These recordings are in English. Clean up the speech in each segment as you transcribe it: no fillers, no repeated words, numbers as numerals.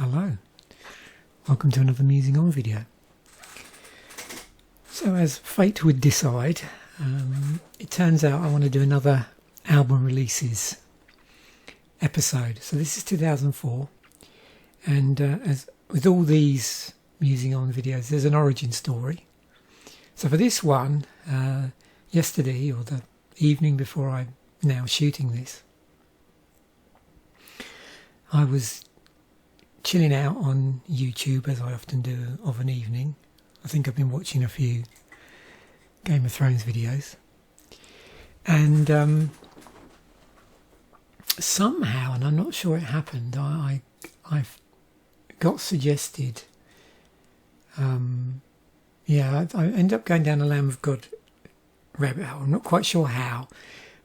Hello, welcome to another Musing On video. So as fate would decide, it turns out I want to do another album releases episode. So this is 2004, and as with all these Musing On videos, there's an origin story. So for this one, yesterday or the evening before I'm now shooting this, I was chilling out on YouTube, as I often do of an evening. I think I've been watching a few Game of Thrones videos, and somehow, and I'm not sure it happened, I got suggested, I ended up going down a Lamb of God rabbit hole. I'm not quite sure how,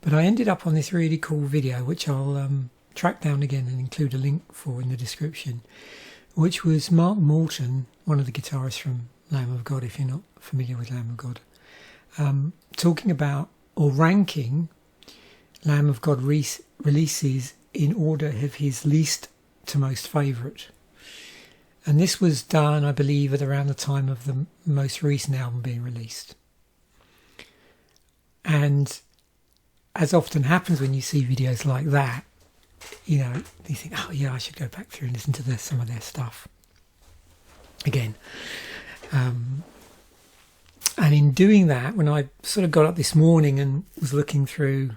but I ended up on this really cool video, which I'll track down again and include a link for in the description, which was Mark Morton, one of the guitarists from Lamb of God, if you're not familiar with Lamb of God, talking about or ranking Lamb of God releases in order of his least to most favourite. And this was done, I believe, at around the time of the most recent album being released. And as often happens when you see videos like that, you know, you think, oh yeah, I should go back through and listen to some of their stuff again. And in doing that, when I sort of got up this morning and was looking through,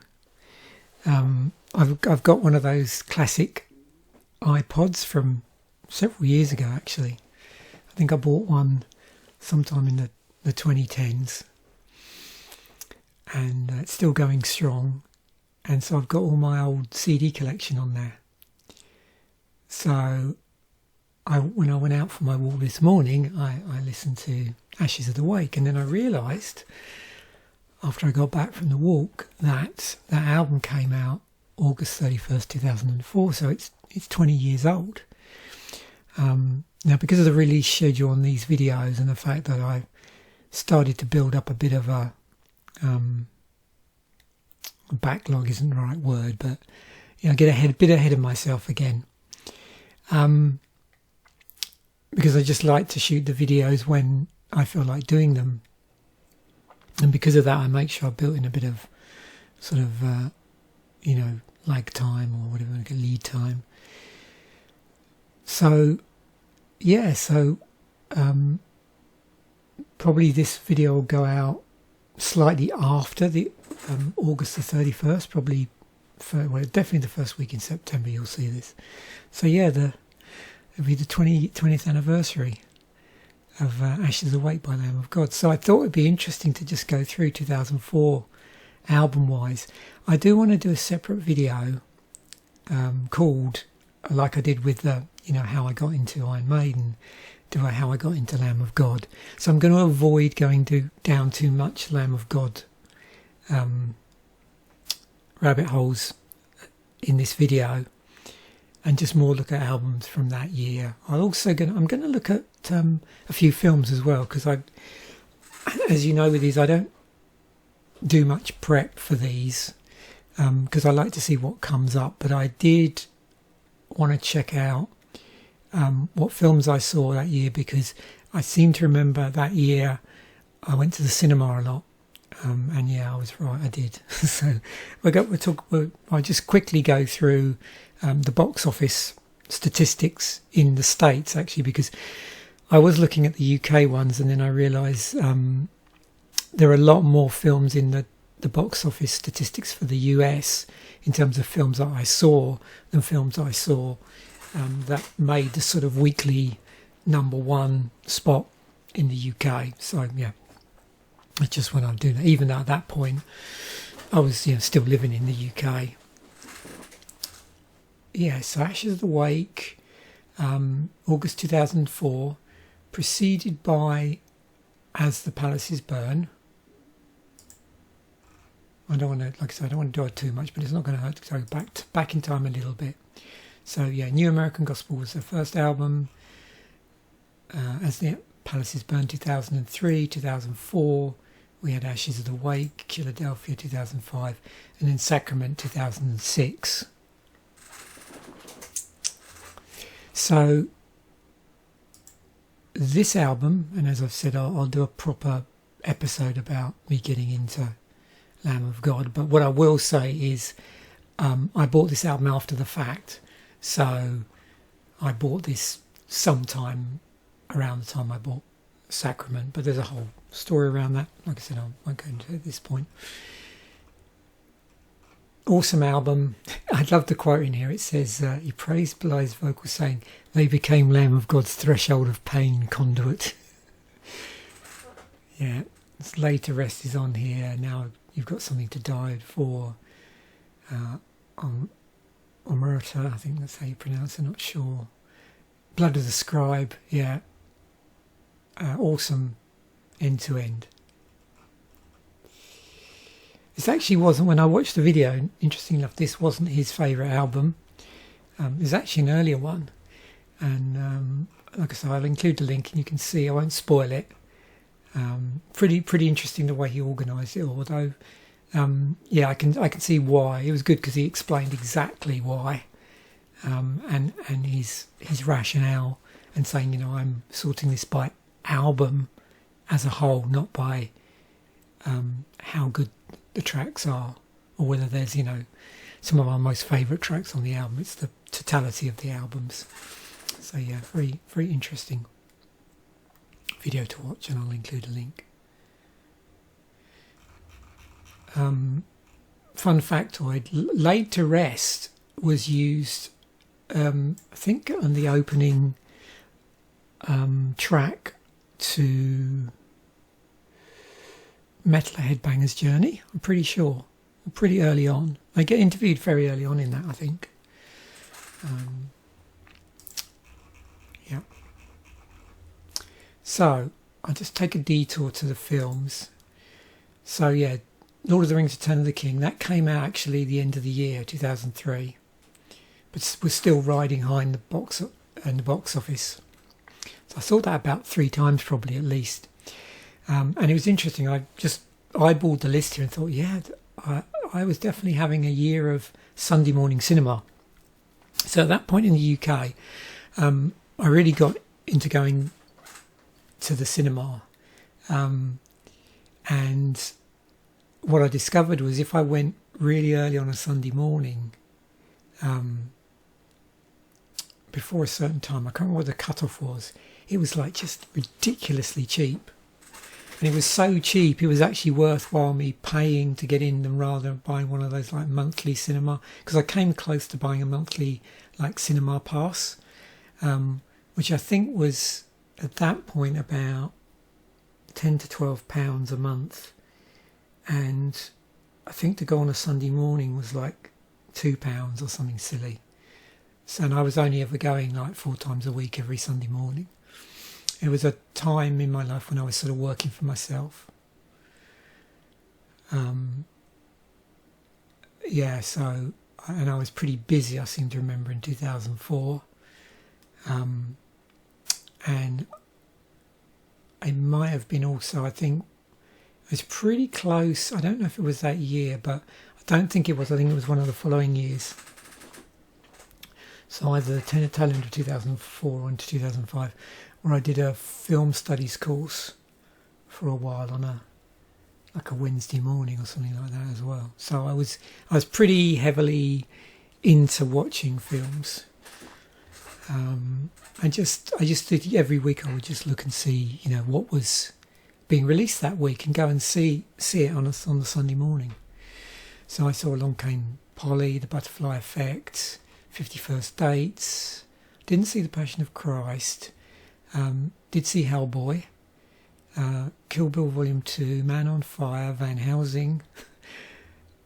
I've got one of those classic iPods from several years ago, actually. I think I bought one sometime in the 2010s, and it's still going strong. And so I've got all my old CD collection on there. So when I went out for my walk this morning, I listened to Ashes of the Wake, and then I realised after I got back from the walk that that album came out August 31st, 2004, so it's 20 years old. Now, because of the release schedule on these videos and the fact that I started to build up a bit of a backlog isn't the right word, but you know, get a bit ahead of myself again, because I just like to shoot the videos when I feel like doing them, and because of that I make sure I built in a bit of sort of lag time or whatever, like a lead time. So yeah, probably this video will go out slightly after the August the 31st, probably definitely the first week in September you'll see this. So yeah, it'll be the 20th anniversary of Ashes of the Wake by Lamb of God. So I thought it'd be interesting to just go through 2004 album wise. I do want to do a separate video called, like I did with the how I got into Iron Maiden, how I got into Lamb of God. So I'm going to avoid going down too much Lamb of God rabbit holes in this video, and just more look at albums from that year. I'm going to look at a few films as well, because as you know with these, I don't do much prep for these, because I like to see what comes up. But I did want to check out what films I saw that year, because I seem to remember that year I went to the cinema a lot, and yeah, I was right, I did. So I'll just quickly go through the box office statistics in the States, actually, because I was looking at the UK ones, and then I realised there are a lot more films in the box office statistics for the US in terms of films that I saw than films I saw that made the sort of weekly #1 spot in the UK. So yeah, that's just when I'm doing it. Even though at that point I was still living in the UK. Yeah, so Ashes of the Wake, August 2004, preceded by As the Palaces Burn. I don't want to, like I said, I don't want to do it too much, but it's not going to hurt to go back in time a little bit. So yeah, New American Gospel was their first album. As the Palaces Burn 2003, 2004, we had Ashes of the Wake, Philadelphia 2005, and then Sacrament 2006. So this album, and as I've said, I'll do a proper episode about me getting into Lamb of God. But what I will say is I bought this album after the fact. So I bought this sometime around the time I bought Sacrament. But there's a whole story around that. Like I said, I won't go into it at this point. Awesome album. I love the quote in here. It says, he praised Blythe's vocals, saying, "They became Lamb of God's threshold of pain conduit." Yeah, it's Laid to Rest is on here. Now you've got something to die for. Omerta, I think that's how you pronounce it, not sure. Blood of the Scribe, yeah. Awesome, end to end. This actually wasn't, when I watched the video, interesting enough, this wasn't his favourite album. It's actually an earlier one. And like I said, I'll include the link and you can see, I won't spoil it. Pretty interesting the way he organised it, although yeah, I can see why. It was good because he explained exactly why, and his rationale, and saying, you know, I'm sorting this by album as a whole, not by how good the tracks are, or whether there's, you know, some of our most favourite tracks on the album. It's the totality of the albums. So yeah, very interesting video to watch, and I'll include a link. Fun factoid, Laid to Rest was used, I think, on the opening track to Metal Headbanger's Journey, I'm pretty sure, pretty early on. They get interviewed very early on in that, I think. Yeah. So, I'll just take a detour to the films. So yeah, Lord of the Rings: Return of the King, that came out actually the end of the year, 2003, but was still riding high in the box office. So I saw that about 3 times probably at least. And it was interesting. I just eyeballed the list here and thought, yeah, I was definitely having a year of Sunday morning cinema. So at that point in the UK, I really got into going to the cinema. And what I discovered was if I went really early on a Sunday morning, before a certain time, I can't remember what the cut-off was, it was like just ridiculously cheap. And it was so cheap, it was actually worthwhile me paying to get in them rather than buying one of those like monthly cinema, because I came close to buying a monthly like cinema pass, which I think was at that point about £10 to £12 a month. And I think to go on a Sunday morning was like £2 or something silly. So, and I was only ever going like 4 times a week every Sunday morning. It was a time in my life when I was sort of working for myself. Yeah, so, and I was pretty busy, I seem to remember, in 2004. And it might have been also, I think, it was pretty close. I don't know if it was that year, but I don't think it was. I think it was one of the following years. So either the tail end of 2004 or into 2005, where I did a film studies course for a while on a Wednesday morning or something like that as well. So I was pretty heavily into watching films. I just did, every week I would just look and see, you know, what was being released that week and go and see it on the Sunday morning. So I saw Along Came Polly, The Butterfly Effect, 50 First Dates, didn't see The Passion of Christ, did see Hellboy, Kill Bill Volume 2, Man on Fire, Van Helsing.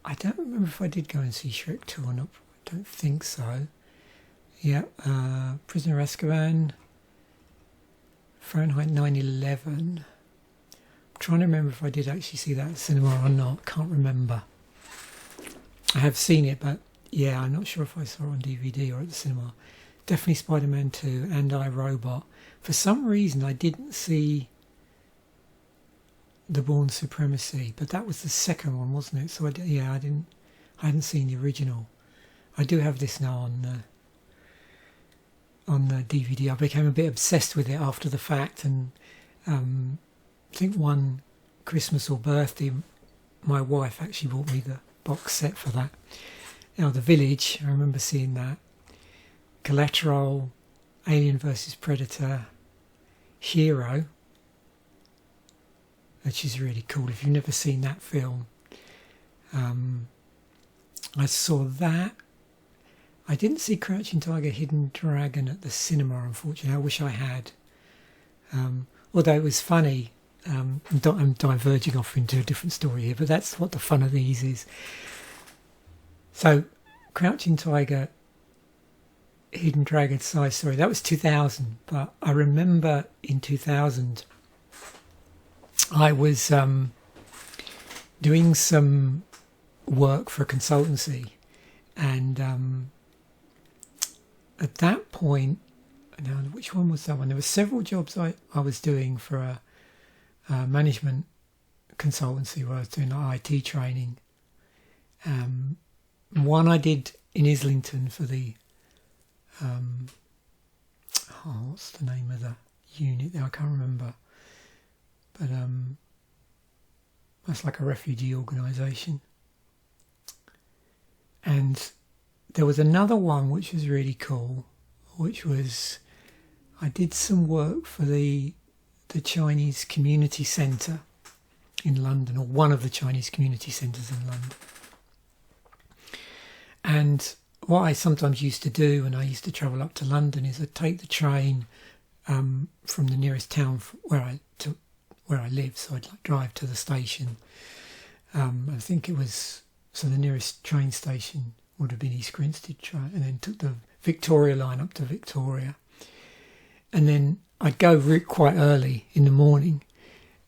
I don't remember if I did go and see Shrek 2 or not, I don't think so. Yeah, Prisoner of Azkaban, Fahrenheit 9/11. I'm trying to remember if I did actually see that at the cinema or not, can't remember. I have seen it, but yeah, I'm not sure if I saw it on DVD or at the cinema. Definitely Spider-Man 2 and I, Robot. For some reason, I didn't see The Bourne Supremacy, but that was the second one, wasn't it? So I hadn't seen the original. I do have this now on on the DVD. I became a bit obsessed with it after the fact, and I think one Christmas or birthday, my wife actually bought me the box set for that. You know, The Village, I remember seeing that. Collateral, Alien vs Predator, Hero, which is really cool. If you've never seen that film, I saw that. I didn't see Crouching Tiger, Hidden Dragon at the cinema, unfortunately. I wish I had. Although it was funny. I'm diverging off into a different story here, but that's what the fun of these is. So, Crouching Tiger, Hidden Dragon Side Story, that was 2000, but I remember in 2000 I was doing some work for a consultancy, and at that point, now which one was that one? There were several jobs I was doing for a management consultancy where I was doing IT training. One I did in Islington for the what's the name of the unit there? I can't remember, but that's like a refugee organisation. And there was another one which was really cool, which was I did some work for the Chinese Community Centre in London, or one of the Chinese community centres in London. And what I sometimes used to do when I used to travel up to London is I'd take the train from the nearest town where I live, so I'd like drive to the station. I think it was, so the nearest train station would have been East Grinstead train, and then took the Victoria line up to Victoria, and then I'd go quite early in the morning,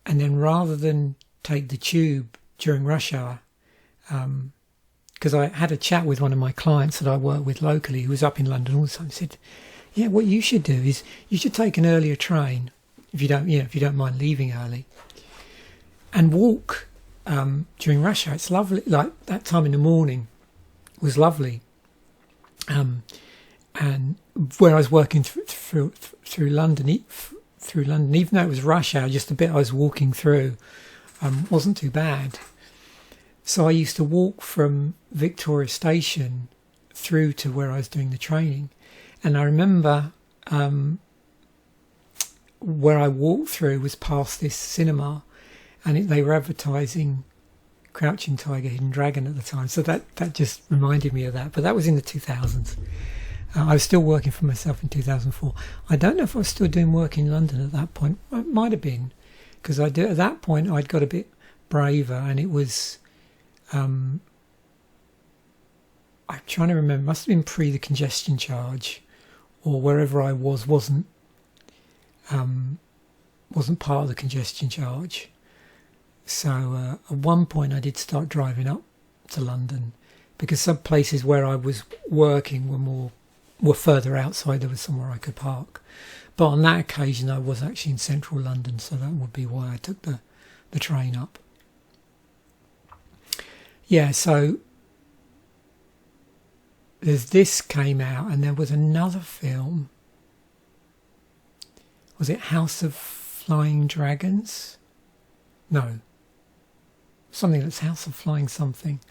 and then rather than take the tube during rush hour, because I had a chat with one of my clients that I work with locally who was up in London all the time, said, yeah, what you should do is you should take an earlier train if you don't mind leaving early, and walk during rush hour. It's lovely, like that time in the morning was lovely. And where I was working through London, even though it was rush hour, just the bit I was walking through wasn't too bad. So I used to walk from Victoria Station through to where I was doing the training. And I remember where I walked through was past this cinema, and they were advertising Crouching Tiger, Hidden Dragon at the time. So that just reminded me of that. But that was in the 2000s. I was still working for myself in 2004. I don't know if I was still doing work in London at that point. It might have been, because at that point I'd got a bit braver, and it was... I'm trying to remember. It must have been pre the congestion charge, or wherever I wasn't part of the congestion charge. So at one point I did start driving up to London, because some places where I was working were further outside. There was somewhere I could park, but on that occasion I was actually in central London, so that would be why I took the train up. Yeah, so this came out, and there was another film. Was it House of Flying Dragons? No. Something that's House of Flying something.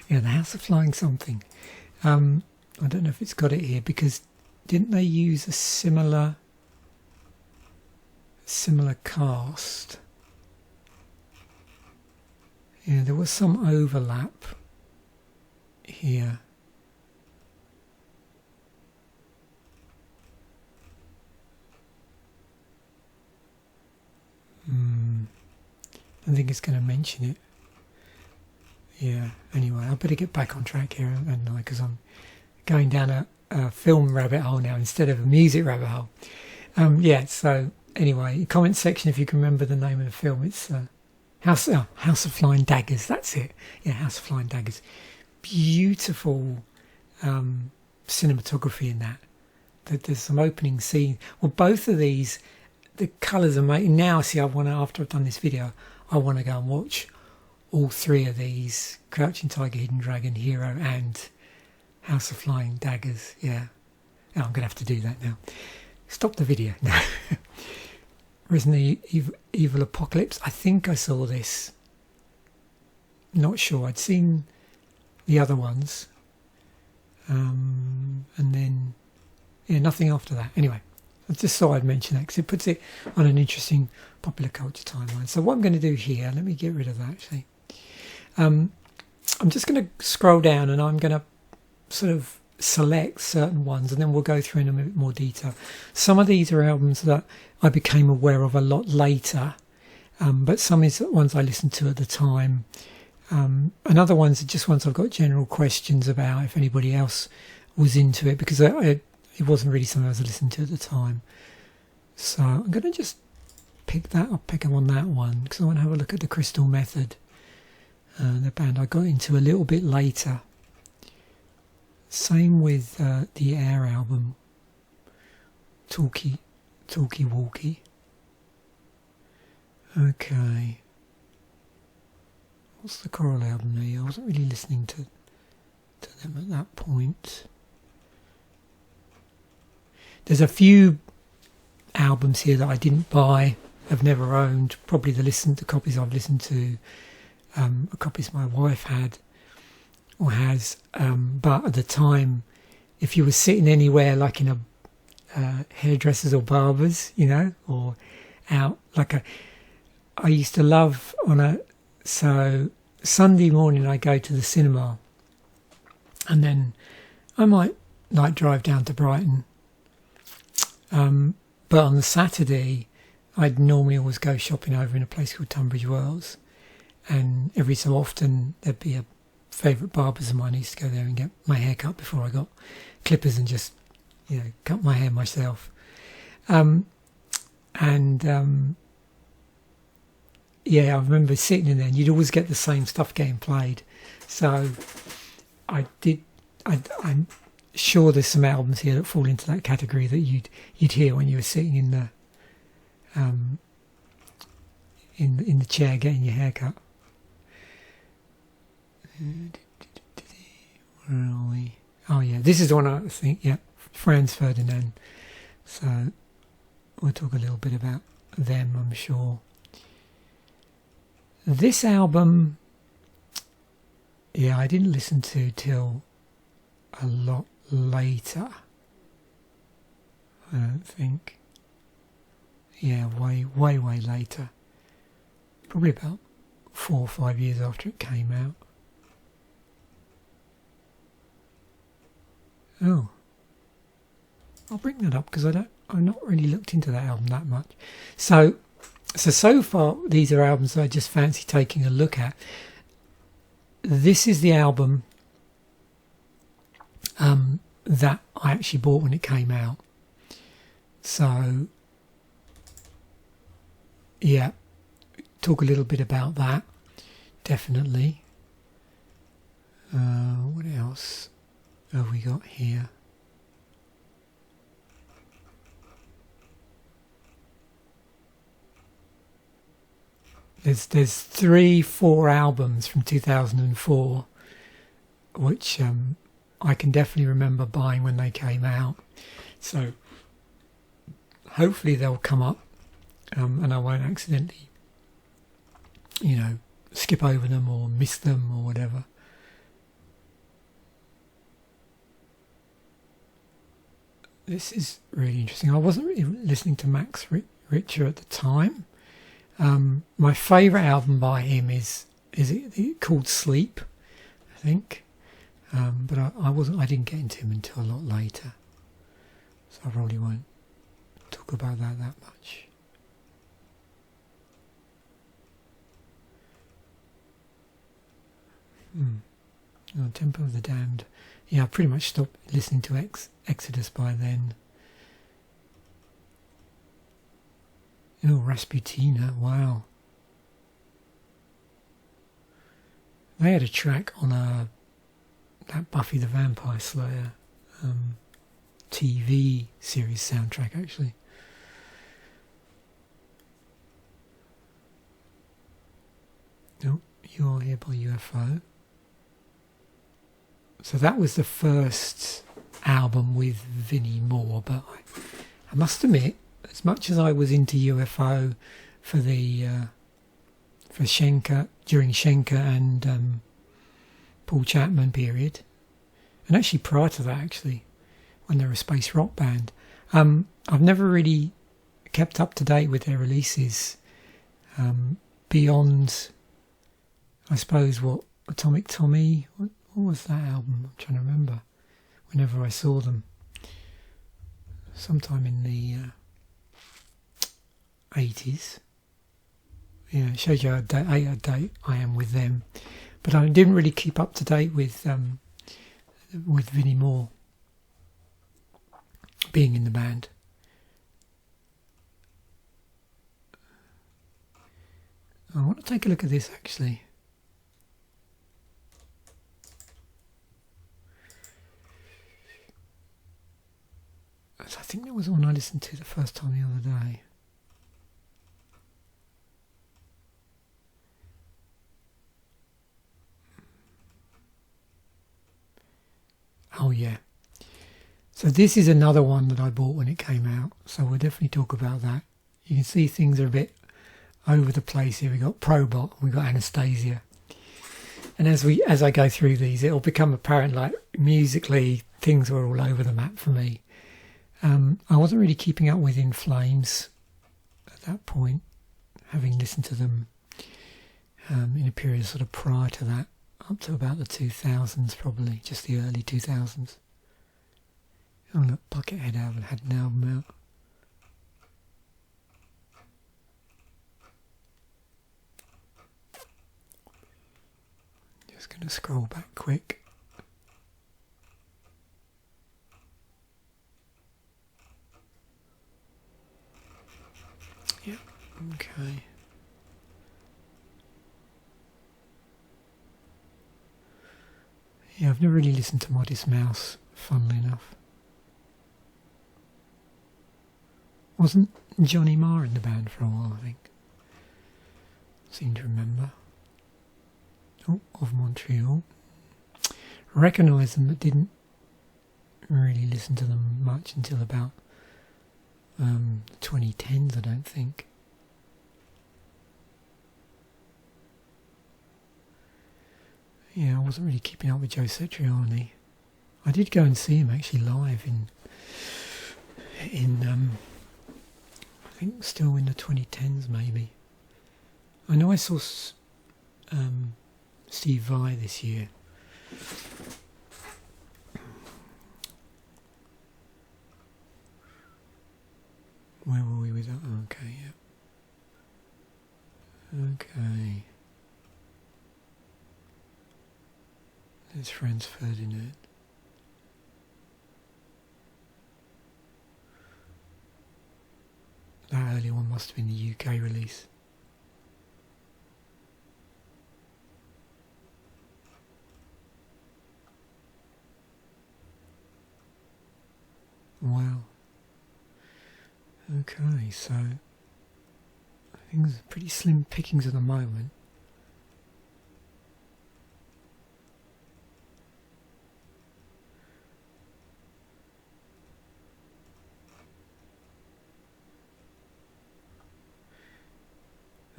Yeah, the House of Flying something. I don't know if it's got it here, because didn't they use a similar cast? Yeah, there was some overlap here. I think it's going to mention it. Yeah, anyway, I better get back on track here, and because I'm going down a film rabbit hole now instead of a music rabbit hole. Yeah, so anyway, comment section if you can remember the name of the film. It's House of Flying Daggers, that's it. Yeah, House of Flying Daggers. Beautiful cinematography in that. There's some opening scene. Well, both of these, the colours are amazing. Now, see, after I've done this video, I want to go and watch all three of these: Crouching Tiger, Hidden Dragon, Hero, and House of Flying Daggers. Yeah, Oh, I'm going to have to do that now. Stop the video. No. Resident Evil Apocalypse. I think I saw this. Not sure. I'd seen the other ones. And then, yeah, nothing after that. Anyway, I just thought I'd mention that because it puts it on an interesting popular culture timeline. So what I'm going to do here, let me get rid of that actually. I'm just going to scroll down and I'm going to sort of select certain ones and then we'll go through in a bit more detail. Some of these are albums that I became aware of a lot later, but some is ones I listened to at the time. And other ones are just ones I've got general questions about if anybody else was into it, because it wasn't really something I was listening to at the time. So I'm going to just pick that up, pick up on that one, because I want to have a look at the Crystal Method, the band I got into a little bit later. Same with the Air album, Talkie Walkie. Okay. What's the Coral album there? I wasn't really listening to them at that point. There's a few albums here that I didn't buy, I've never owned. Probably the copies I've listened to, copies my wife had or has. But at the time, if you were sitting anywhere like in a hairdressers or barbers, you know, or out I used to love so Sunday morning I go to the cinema and then I might drive down to Brighton. But on the Saturday I'd normally always go shopping over in a place called Tunbridge Wells, and every so often there'd be a favourite barbers of mine. I used to go there and get my hair cut before I got clippers and just, you know, cut my hair myself. Yeah, I remember sitting in there and you'd always get the same stuff getting played. So I'm sure there's some albums here that fall into that category that you'd hear when you were sitting in the chair getting your hair cut. Where are we? Oh yeah, this is the one I think, yeah, Franz Ferdinand. So we'll talk a little bit about them, I'm sure. This album, yeah, I didn't listen to till a lot later, I don't think. Yeah, way later. Probably about 4 or 5 years after it came out. Oh, I'll bring that up because I've not really looked into that album that much. So far, these are albums that I just fancy taking a look at. This is the album that I actually bought when it came out. So, yeah, talk a little bit about that, definitely. What else have we got here? There's 3-4 albums from 2004 which I can definitely remember buying when they came out. So hopefully they'll come up and I won't accidentally, you know, skip over them or miss them or whatever. This is really interesting. I wasn't really listening to Max Richter at the time. My favourite album by him is it called Sleep, I think. But I didn't get into him until a lot later. So I probably won't talk about that much. Temple of the Damned. Yeah, I pretty much stopped listening to Exodus by then. Oh, Rasputina, wow. They had a track on that Buffy the Vampire Slayer TV series soundtrack, actually. Oh, You Are Here by UFO. So that was the first album with Vinnie Moore, but I must admit, as much as I was into UFO for the for Schenker, during Schenker and Paul Chapman period, and actually prior to that, actually, when they were a space rock band, I've never really kept up to date with their releases beyond, I suppose, what Atomic Tommy, what was that album? I'm trying to remember. Whenever I saw them, sometime in the 80s. Yeah, it shows you how out of date I am with them. But I didn't really keep up to date with Vinnie Moore being in the band. I want to take a look at this actually. I think that was the one I listened to the first time the other day. Oh yeah. So this is another one that I bought when it came out. So we'll definitely talk about that. You can see things are a bit over the place here. We got Probot, we got Anastasia. And as I go through these, it'll become apparent, like musically, things were all over the map for me. I wasn't really keeping up with In Flames at that point, having listened to them in a period sort of prior to that, up to about the 2000s probably, just the early 2000s. Oh look, Buckethead had an album out. Just going to scroll back quick. Yep, okay. Yeah, I've never really listened to Modest Mouse, funnily enough. Wasn't Johnny Marr in the band for a while, I think? Seem to remember. Oh, of Montreal. Recognised them, but didn't really listen to them much until about the 2010s, I don't think. Yeah, I wasn't really keeping up with Joe Satriani. I did go and see him actually live in I think still in the 2010s maybe. I know I saw Steve Vai this year. Where were we with that? Oh, okay, yeah. Okay. There's Franz Ferdinand. That early one must have been the UK release. Wow. Okay, so things are pretty slim pickings at the moment.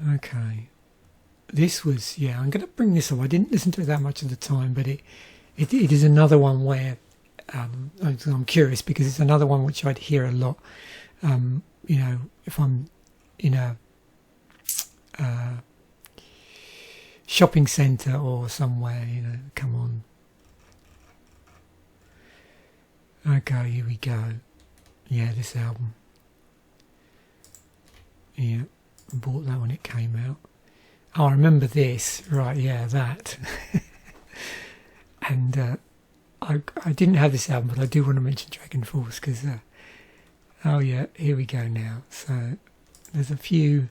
Okay, this was, yeah, I'm going to bring this up. I didn't listen to it that much at the time, but it is another one where I'm curious because it's another one which I'd hear a lot. You know, if I'm in a shopping centre or somewhere, you know, come on. Okay, here we go. Yeah, this album. Yeah, I bought that when it came out. Oh, I remember this. Right, yeah, that. And I didn't have this album, but I do want to mention Dragon Force because, oh yeah, here we go now. So there's a few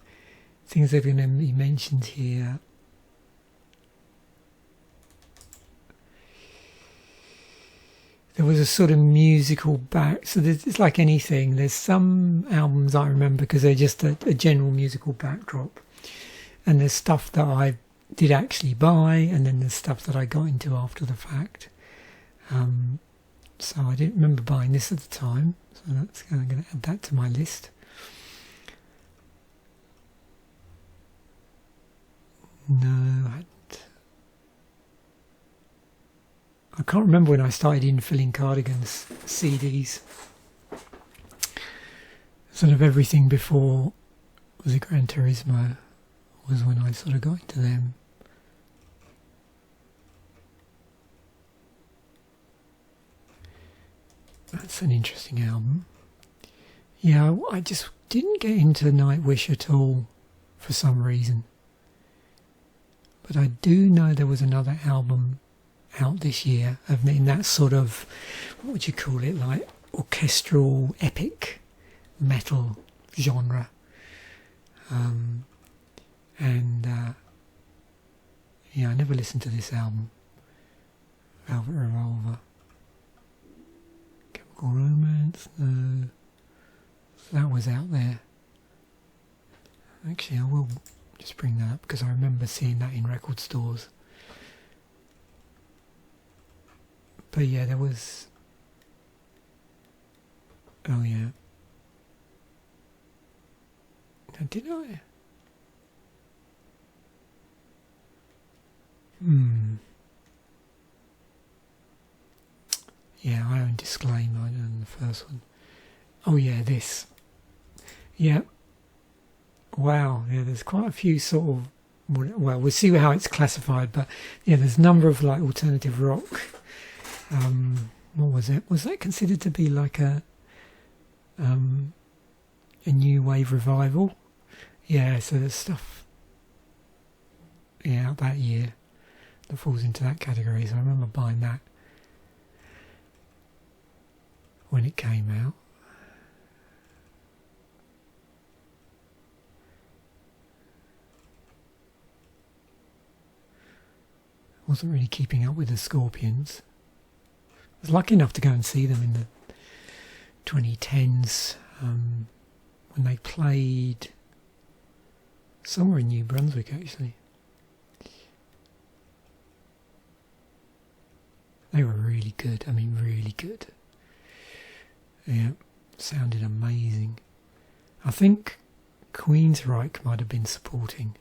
things that are going to be mentioned here. There was a sort of musical back, so it's like anything. There's some albums I remember because they're just a general musical backdrop, and there's stuff that I did actually buy, and then there's stuff that I got into after the fact. So I didn't remember buying this at the time, so I'm going to add that to my list. No, I can't remember when I started infilling Cardigans CDs. Sort of everything before was a Gran Turismo was when I sort of got into them. That's an interesting album. Yeah, I just didn't get into Nightwish at all for some reason. But I do know there was another album out this year in that sort of, what would you call it, like orchestral epic metal genre. Yeah, I never listened to this album. Velvet Revolver. Chemical Romance, no. So that was out there. Actually, I will just bring that up because I remember seeing that in record stores. But yeah, there was... Oh yeah. Did I? Yeah, I own Disclaimer on the first one. Oh yeah, this. Yeah. Wow, yeah, there's quite a few sort of... Well, we'll see how it's classified, but yeah, there's a number of like alternative rock. What was it? Was that considered to be like a new wave revival? Yeah, so there's stuff out that year that falls into that category. So I remember buying that when it came out. Wasn't really keeping up with the Scorpions. I was lucky enough to go and see them in the 2010s when they played somewhere in New Brunswick, actually. They were really good. I mean, really good. Yeah, sounded amazing. I think Queensryche might have been supporting.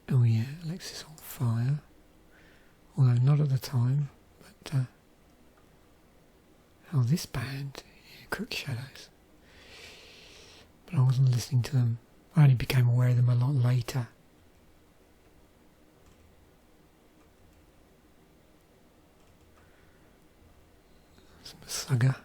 Oh yeah, Alexis on Fire. Although not at the time, but oh, this band, yeah, Crook Shadows. But I wasn't listening to them. I only became aware of them a lot later. Some Masugga.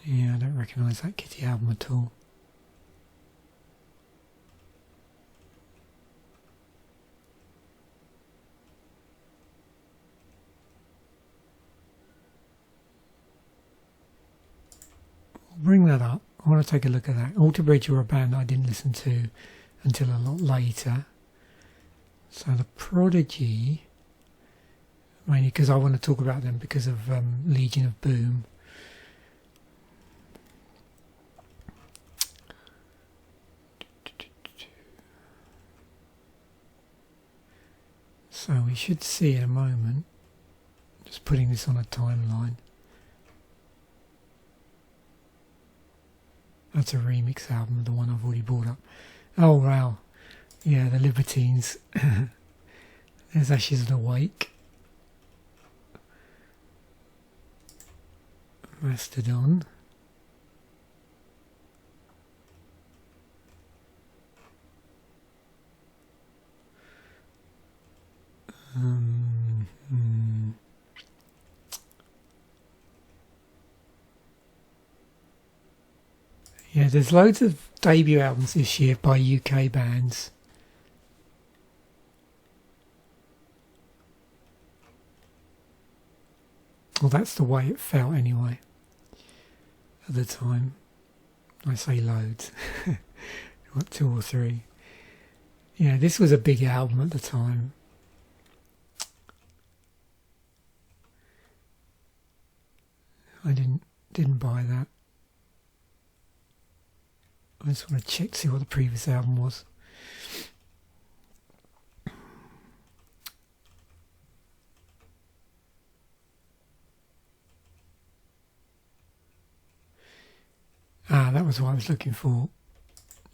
Yeah, I don't recognise that Kitty album at all. I'll bring that up. I want to take a look at that. Alter Bridge were a band that I didn't listen to until a lot later. So the Prodigy, mainly because I want to talk about them because of Legion of Boom. So we should see in a moment, just putting this on a timeline. That's a remix album, the one I've already brought up. Oh wow, yeah, the Libertines. There's Ashes of the Wake. Mastodon. Yeah, there's loads of debut albums this year by UK bands. Well, that's the way it felt anyway at the time. I say loads. What, 2 or 3? Yeah, this was a big album at the time. I didn't buy that. I just want to check to see what the previous album was. That was what I was looking for.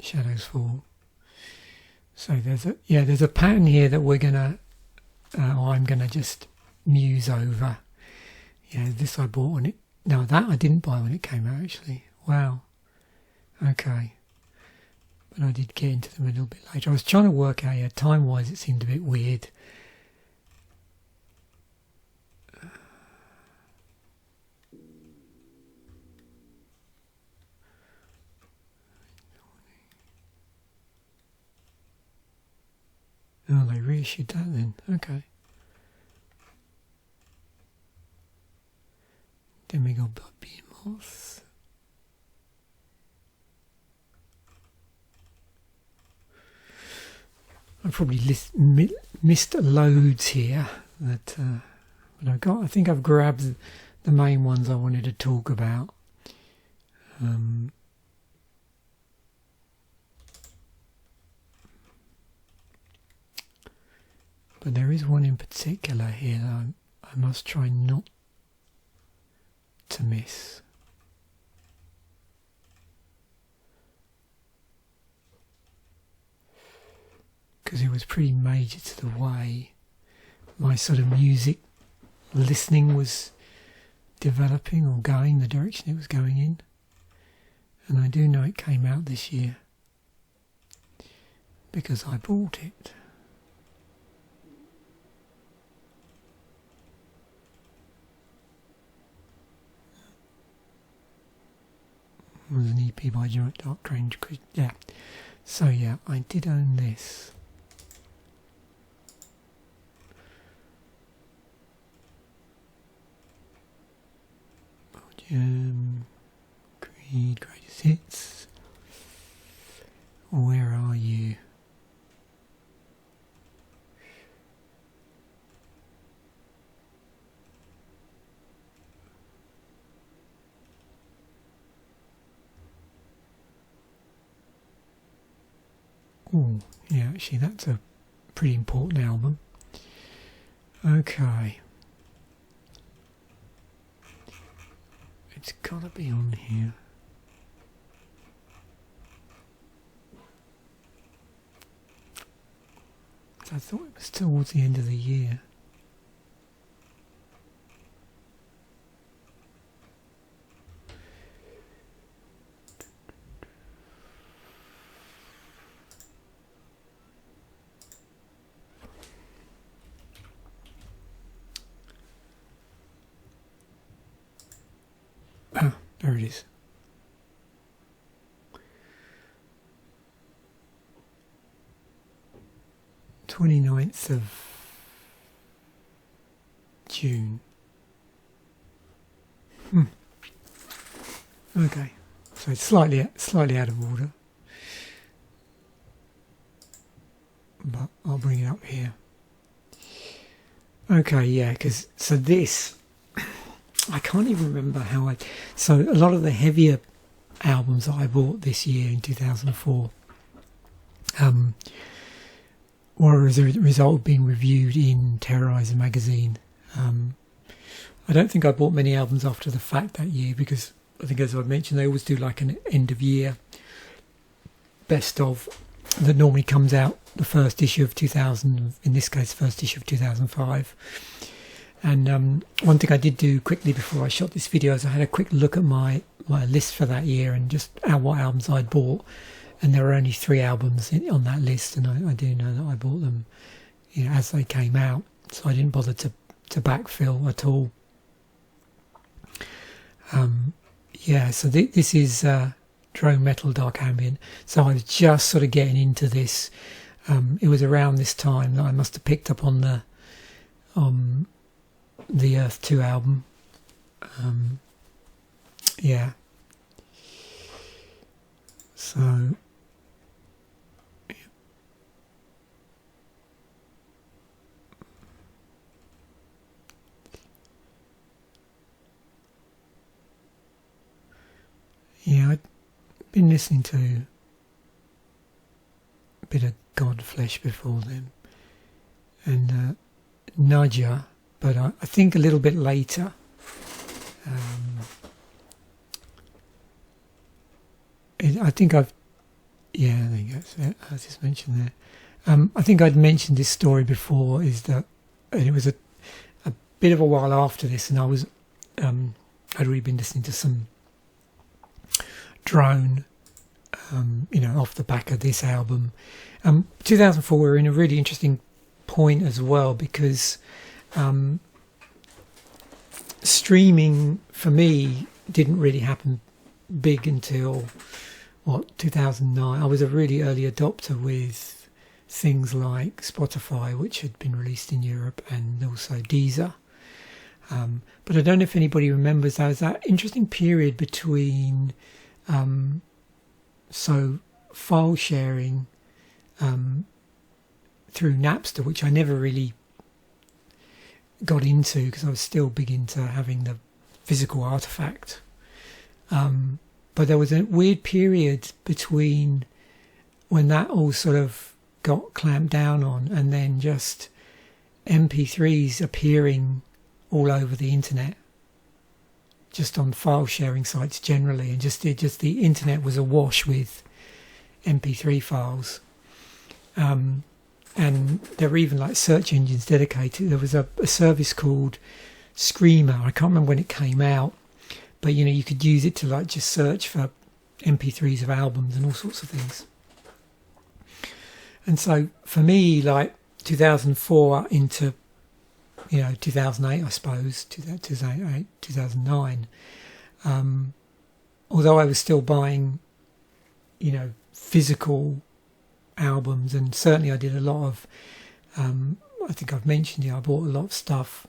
Shadows Fall. So there's a pattern here that we're gonna, I'm gonna just muse over. Yeah, this I bought when it. No, that I didn't buy when it came out actually. Wow. Okay. But I did get into them a little bit later. I was trying to work out. Yeah, time-wise, it seemed a bit weird. Oh, they reissued that then. Okay. Then we got Bobby Moss. I probably missed loads here, but I think I've grabbed the main ones I wanted to talk about. But there is one in particular here that I must try not to miss. Because it was pretty major to the way my sort of music listening was developing or going, the direction it was going in. And I do know it came out this year because I bought it. It was an EP by Dark Range. Yeah. So yeah, I did own this. Creed, Greatest Hits. Where Are You? Oh, yeah, actually that's a pretty important album. Okay. It's gotta be on here. I thought it was towards the end of the year. Ah, there it is. Twenty-ninth of June. Okay, so it's slightly out of order, but I'll bring it up here. Okay, yeah, because so this, I can't even remember how I. So a lot of the heavier albums that I bought this year in 2004. Or as a result of being reviewed in Terrorizer magazine. I don't think I bought many albums after the fact that year because I think, as I mentioned, they always do like an end of year best of that normally comes out the first issue of 2000, in this case first issue of 2005. And one thing I did do quickly before I shot this video is I had a quick look at my list for that year and just what albums I'd bought. And there were only 3 albums on that list, and I do know that I bought them, as they came out. So I didn't bother to backfill at all. So this is drone metal dark ambient. So I was just sort of getting into this. It was around this time that I must have picked up on the Earth 2 album. So. been listening to a bit of Godflesh before then, and Nadja, but I think a little bit later. I think I think that's it. I just mentioned there. I think I'd mentioned this story before. Is that and it was a bit of a while after this, and I was I'd already been listening to some drone, off the back of this album. 2004, we were in a really interesting point as well, because streaming for me didn't really happen big until 2009. I was a really early adopter with things like Spotify, which had been released in Europe, and also Deezer. But I don't know if anybody remembers, there was that interesting period between file sharing through Napster, which I never really got into because I was still big into having the physical artifact. But there was a weird period between when that all sort of got clamped down on, and then just MP3s appearing all over the internet, just on file sharing sites generally, and just the internet was awash with MP3 files. And there were even like search engines dedicated. There was a service called Screamer. I can't remember when it came out, but you could use it to like just search for MP3s of albums and all sorts of things. And so for me, like 2004 into 2008, I suppose, 2008, 2009, although I was still buying physical albums, and certainly I did a lot of I think I've mentioned I bought a lot of stuff,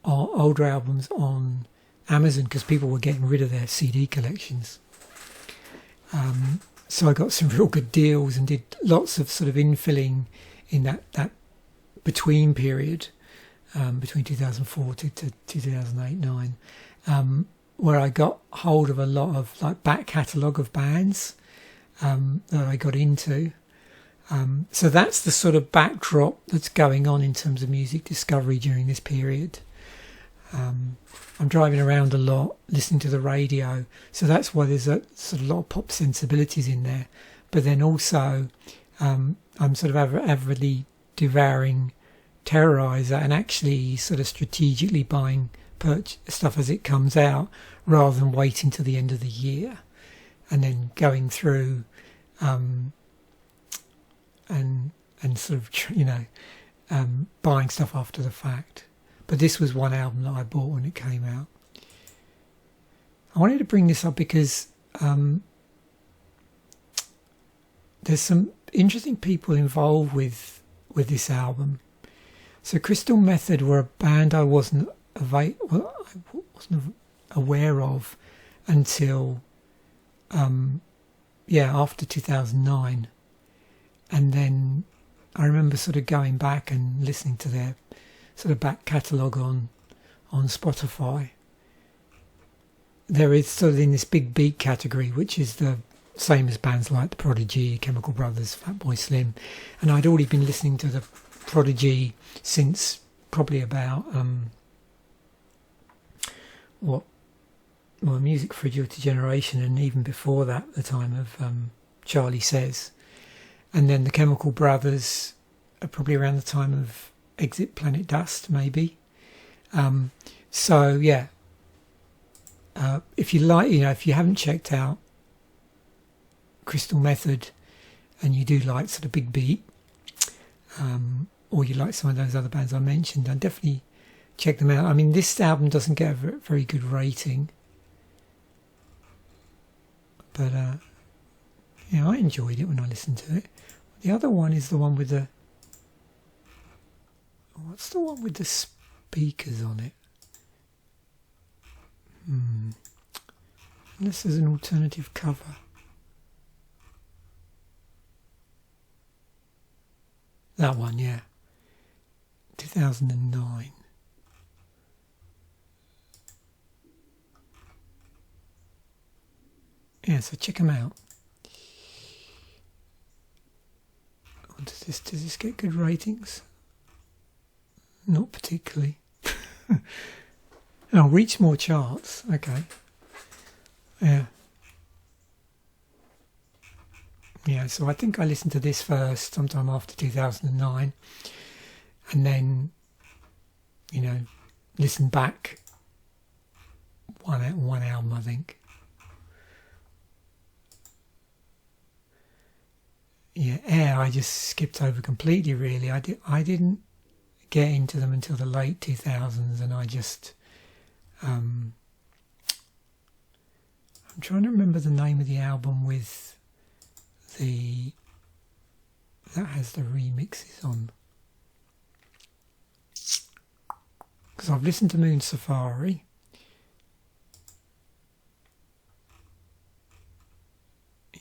older albums on Amazon, because people were getting rid of their CD collections. So I got some real good deals and did lots of sort of infilling in that between period, between 2004 to 2008-9, where I got hold of a lot of like back catalogue of bands that I got into. So that's the sort of backdrop that's going on in terms of music discovery during this period. I'm driving around a lot, listening to the radio, so that's why there's a sort of lot of pop sensibilities in there. But then also, I'm sort of avidly devouring Terrorizer, and actually sort of strategically buying stuff as it comes out, rather than waiting till the end of the year and then going through and sort of buying stuff after the fact. But this was one album that I bought when it came out. I wanted to bring this up because there's some interesting people involved with this album. So Crystal Method were a band I wasn't aware of until after 2009, and then I remember sort of going back and listening to their sort of back catalogue on Spotify. There is sort of in this big beat category, which is the same as bands like The Prodigy, Chemical Brothers, Fatboy Slim, and I'd already been listening to The Prodigy since probably about Music for a Guilty Generation, and even before that, the time of Charlie Says, and then the Chemical Brothers probably around the time of Exit Planet Dust, maybe. If you like, if you haven't checked out Crystal Method and you do like sort of big beat, or you like some of those other bands I mentioned, I'd definitely check them out. I mean, this album doesn't get a very good rating, but I enjoyed it when I listened to it. The other one is the one with the... What's the one with the speakers on it? Unless there's an alternative cover. That one, yeah. 2009. Yeah, so check them out. Does this get good ratings? Not particularly. Oh, reach more charts. Okay. Yeah. Yeah, so I think I listened to this first sometime after 2009, and then, you know, listened back one album, I think. Yeah, Air I just skipped over completely, really. I didn't get into them until the late 2000s, and I just I'm trying to remember the name of the album with that has the remixes on, because I've listened to Moon Safari.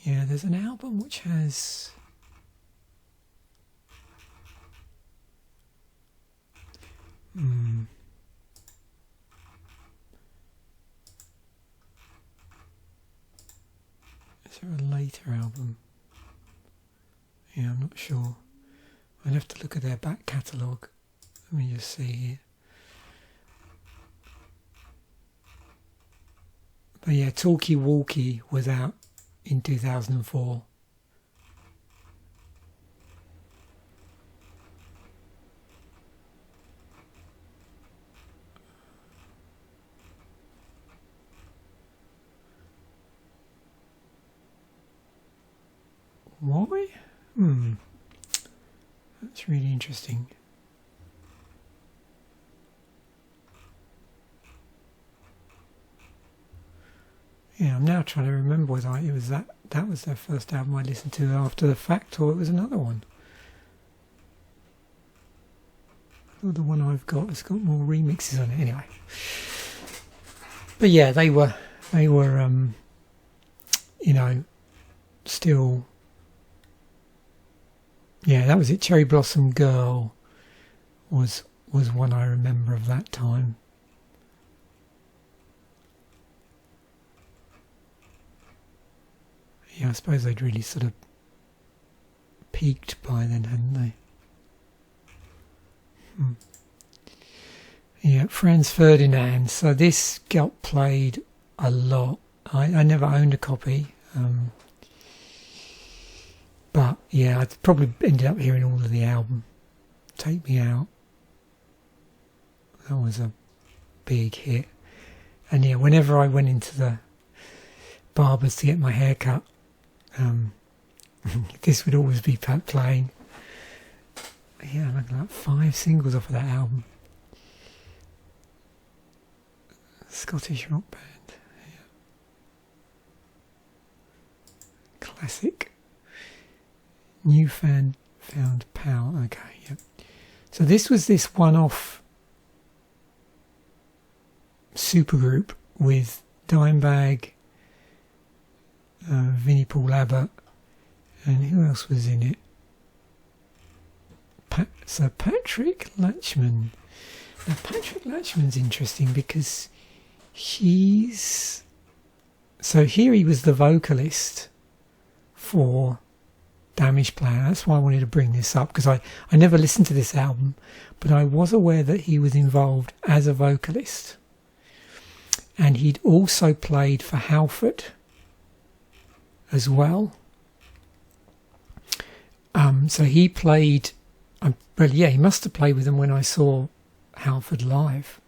Yeah, there's an album which has is there a later album? Yeah, I'm not sure. I'd have to look at their back catalogue. Let me just see here. But yeah, Talkie Walkie was out in 2004. Why? That's really interesting. Yeah, I'm now trying to remember whether it was that was their first album I listened to after the fact, or it was another one. Or the one I've got has got more remixes on it anyway. But yeah, they were you know, still. Yeah, that was it. Cherry Blossom Girl was one I remember of that time. Yeah, I suppose they'd really sort of peaked by then, hadn't they? Yeah, Franz Ferdinand. So this got played a lot. I never owned a copy. But yeah, I probably ended up hearing all of the album. Take Me Out. That was a big hit. And yeah, whenever I went into the barbers to get my hair cut, this would always be playing. Yeah, I got like 5 singles off of that album. Scottish rock band. Yeah. Classic. Found Power. Okay, yep. So this was this one-off supergroup with Dimebag, Vinnie Paul Abbott, and who else was in it? So Patrick Latchman. Now Patrick Latchman's interesting because so here he was the vocalist for Damage Plan. That's why I wanted to bring this up, because I never listened to this album, but I was aware that he was involved as a vocalist, and he'd also played for Halford as well. So he played, he must have played with them when I saw Halford live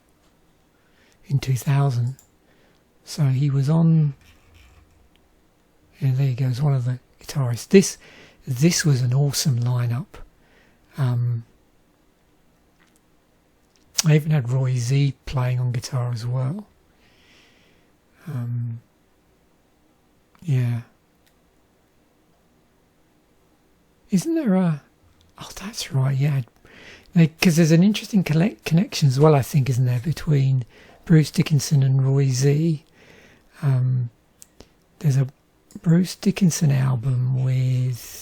in 2000. So he was on, and there he goes, one of the guitarists. This was an awesome lineup. I even had Roy Z playing on guitar as well. Yeah. Isn't there a... Oh, that's right, yeah. Because there's an interesting connection as well, I think, isn't there, between Bruce Dickinson and Roy Z. There's a Bruce Dickinson album with...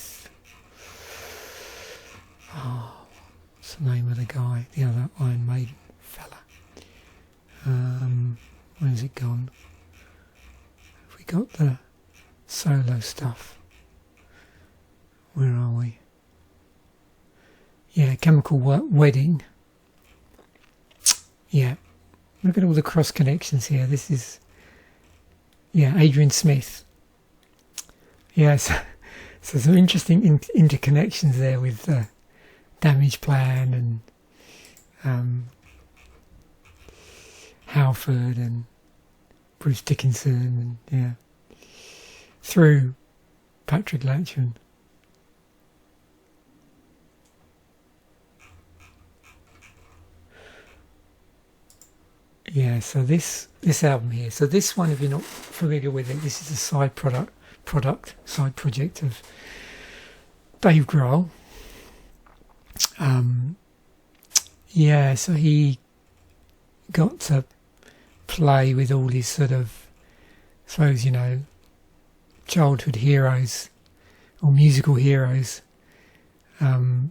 what's the name of the guy? The other Iron Maiden fella. Where's it gone? Have we got the solo stuff? Where are we? Yeah, Chemical Wedding. Yeah, look at all the cross connections here. This is, yeah, Adrian Smith. Yes, so some interesting interconnections there with Damage Plan and Halford and Bruce Dickinson, and yeah, through Patrick Latchman. Yeah, so this album here. So this one, if you're not familiar with it, this is a side project of Dave Grohl. Yeah, so he got to play with all his sort of, I suppose, you know, childhood heroes or musical heroes. Yeah,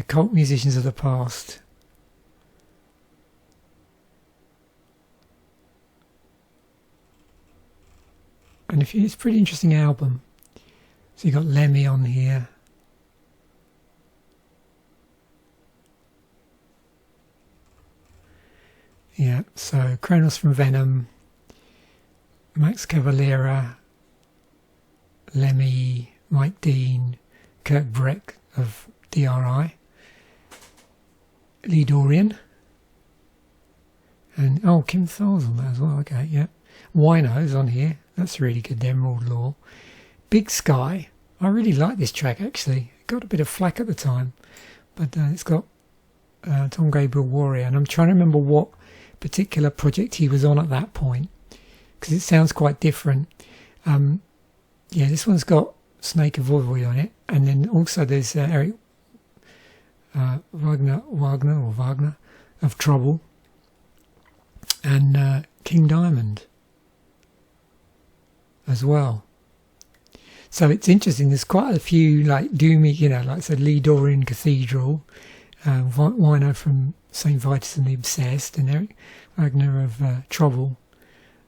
cult musicians of the past. And it's a pretty interesting album. So you got Lemmy on here. Yeah, so Kronos from Venom, Max Cavalera, Lemmy, Mike Dean, Kirk Breck of DRI, Lee Dorian, and Kim Thar's on that as well. Okay, yeah. Wino's on here. That's really good. The Emerald Law. Big Sky. I really like this track actually. It got a bit of flack at the time, but it's got Tom Gabriel Warrior, and I'm trying to remember what particular project he was on at that point because it sounds quite different. Yeah, this one's got Snake and Voivod on it, and then also there's Eric Wagner of Trouble, and King Diamond as well. So it's interesting, there's quite a few like doomy, you know, like I said, Lee Dorian Cathedral, Wino from St. Vitus and the Obsessed, and Eric Wagner of Trouble.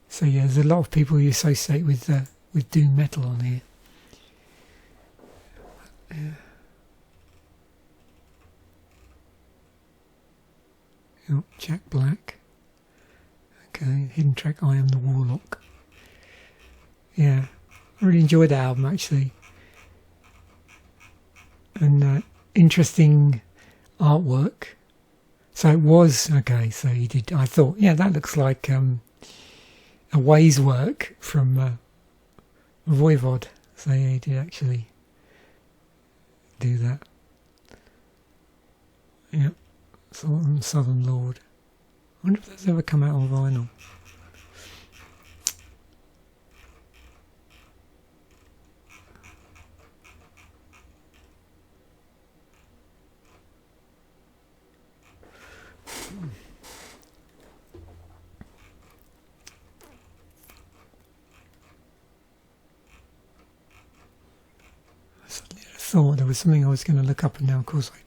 So yeah, there's a lot of people you associate with doom metal on here. Yeah. Oh, Jack Black. Okay, hidden track I Am the Warlock. Yeah, I really enjoyed the album actually. And interesting artwork. So it was, okay, so he did, I thought, yeah, that looks like a Ways work from Voivod. So yeah, he did actually do that. Yeah, Southern Lord. I wonder if that's ever come out on vinyl. I thought there was something I was going to look up, and now of course I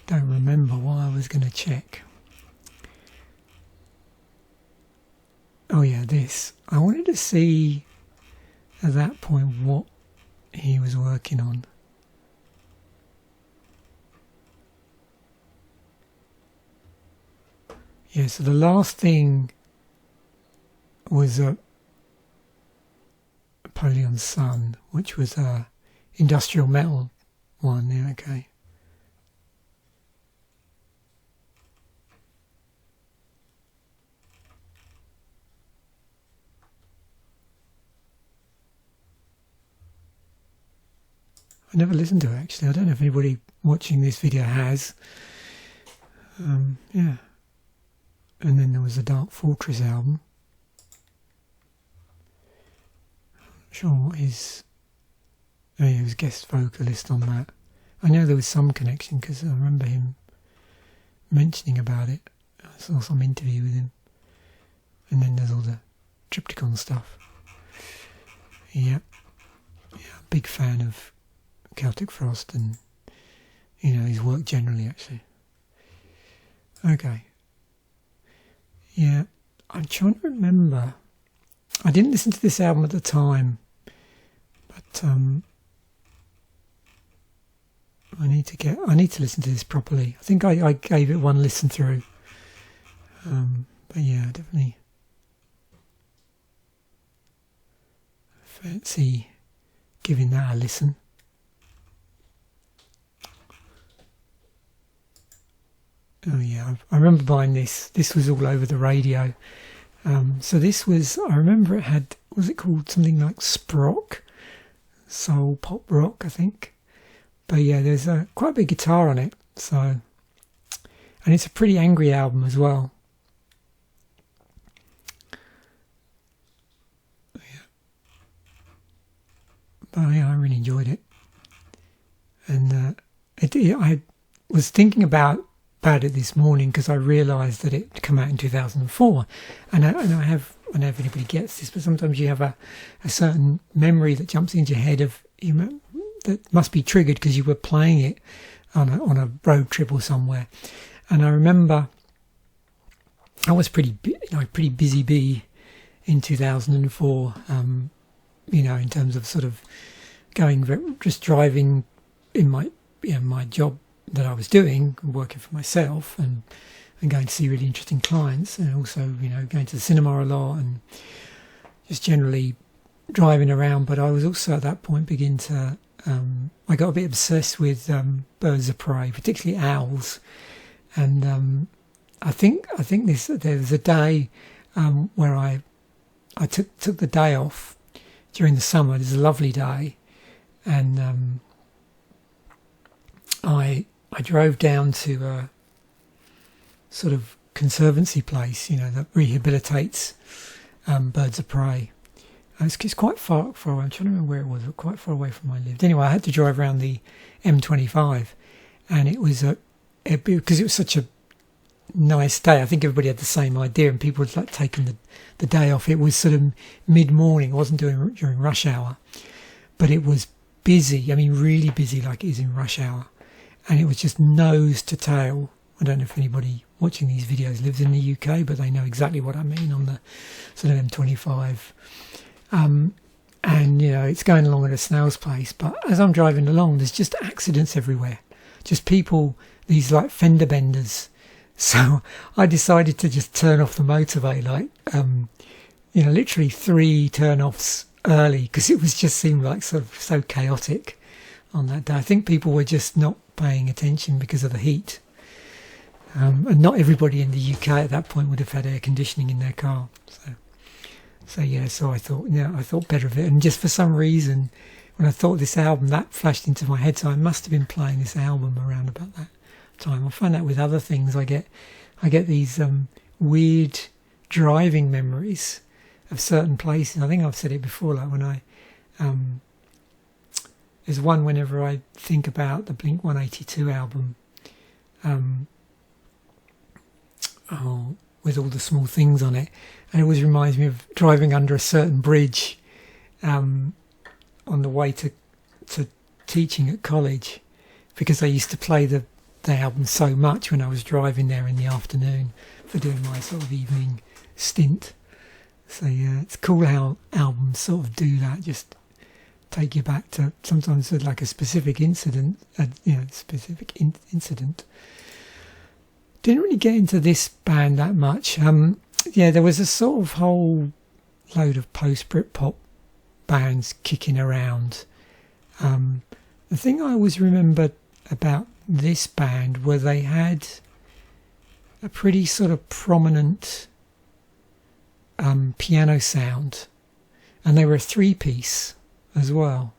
don't remember what I was going to check. Oh yeah, this. I wanted to see at that point what he was working on. Yeah, so the last thing was Napoleon's Son, which was a industrial metal one. Yeah, okay. I never listened to it actually. I don't know if anybody watching this video has. Yeah. And then there was the Dark Fortress album. I'm not sure what his... Oh yeah, he was guest vocalist on that. I know there was some connection because I remember him mentioning about it. I saw some interview with him. And then there's all the Triptychon stuff. Yeah. Yeah, big fan of Celtic Frost and, you know, his work generally actually. Okay. Yeah, I'm trying to remember. I didn't listen to this album at the time, but I need to listen to this properly. I think I gave it one listen through. But yeah, definitely fancy giving that a listen. Oh yeah, I remember buying this. This was all over the radio. So this was, I remember it had, was it called something like Sprock? Soul pop rock, I think. But yeah, there's quite a big guitar on it. So, and it's a pretty angry album as well. Yeah. But yeah, I really enjoyed it. And I was thinking about it this morning because I realised that it had come out in 2004, and I don't know if anybody gets this, but sometimes you have a certain memory that jumps into your head of that must be triggered because you were playing it on a road trip or somewhere. And I remember I was pretty busy bee in 2004, in terms of sort of just driving in my job that I was doing, working for myself, and going to see really interesting clients, and also going to the cinema a lot, and just generally driving around. But I was also at that point I got a bit obsessed with birds of prey, particularly owls, and I think there was a day where I took the day off during the summer. It was a lovely day, and I drove down to a sort of conservancy place, that rehabilitates birds of prey. It's quite far away. I'm trying to remember where it was, but quite far away from where I lived. Anyway, I had to drive around the M25, and it was because it was such a nice day. I think everybody had the same idea, and people had like taken the day off. It was sort of mid-morning. It wasn't during rush hour, but it was busy. I mean, really busy, like it is in rush hour. And it was just nose to tail. I don't know if anybody watching these videos lives in the UK, but they know exactly what I mean on the sort of M25. And, it's going along at a snail's pace. But as I'm driving along, there's just accidents everywhere. Just people, these like fender benders. So I decided to just turn off the motorway, literally 3 turn-offs early, because it seemed like so chaotic on that day. I think people were just not paying attention because of the heat, and not everybody in the UK at that point would have had air conditioning in their car. So I thought better of it. And just for some reason, when I thought this album, that flashed into my head. So I must have been playing this album around about that time. I find that with other things, I get these weird driving memories of certain places. I think I've said it before, like when I there's one whenever I think about the Blink 182 album, with all the small things on it, and it always reminds me of driving under a certain bridge on the way to teaching at college, because I used to play the album so much when I was driving there in the afternoon for doing my sort of evening stint. So yeah, it's cool how albums sort of do that, just take you back to sometimes like a specific incident, incident. Didn't really get into this band that much. There was a sort of whole load of post-Britpop bands kicking around. The thing I always remember about this band were they had a pretty sort of prominent piano sound, and they were a 3-piece as well.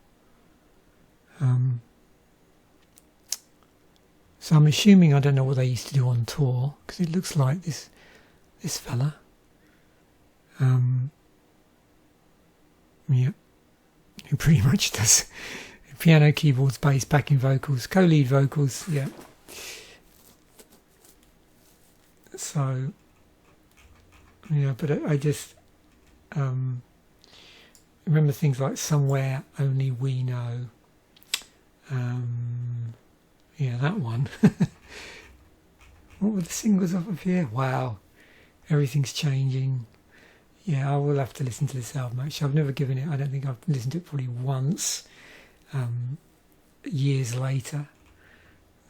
So I'm assuming, I don't know what they used to do on tour, because it looks like this fella. Who pretty much does piano, keyboards, bass, backing vocals, co-lead vocals, yeah. So, but I just remember things like Somewhere Only We Know. That one. What were the singles off of here? Wow. Everything's Changing. Yeah, I will have to listen to this album. Actually, I've never given it. I don't think I've listened to it probably once. Years later.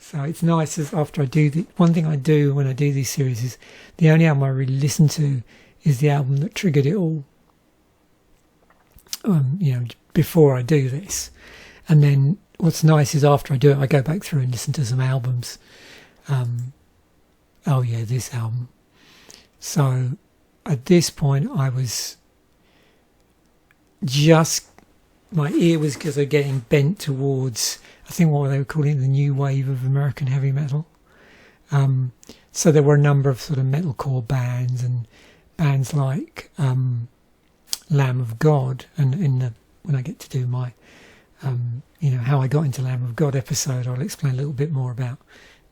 So it's nice as after I do the one thing I do when I do these series is the only album I really listen to is the album that triggered it all. Before I do this, and then what's nice is after I do it, I go back through and listen to some albums. Oh yeah, this album. So at this point, I was just my ear was because of getting bent towards, I think what they were calling it, the new wave of American heavy metal. So there were a number of sort of metalcore bands and bands like Lamb of God, and when I get to do my how I got into Lamb of God episode, I'll explain a little bit more about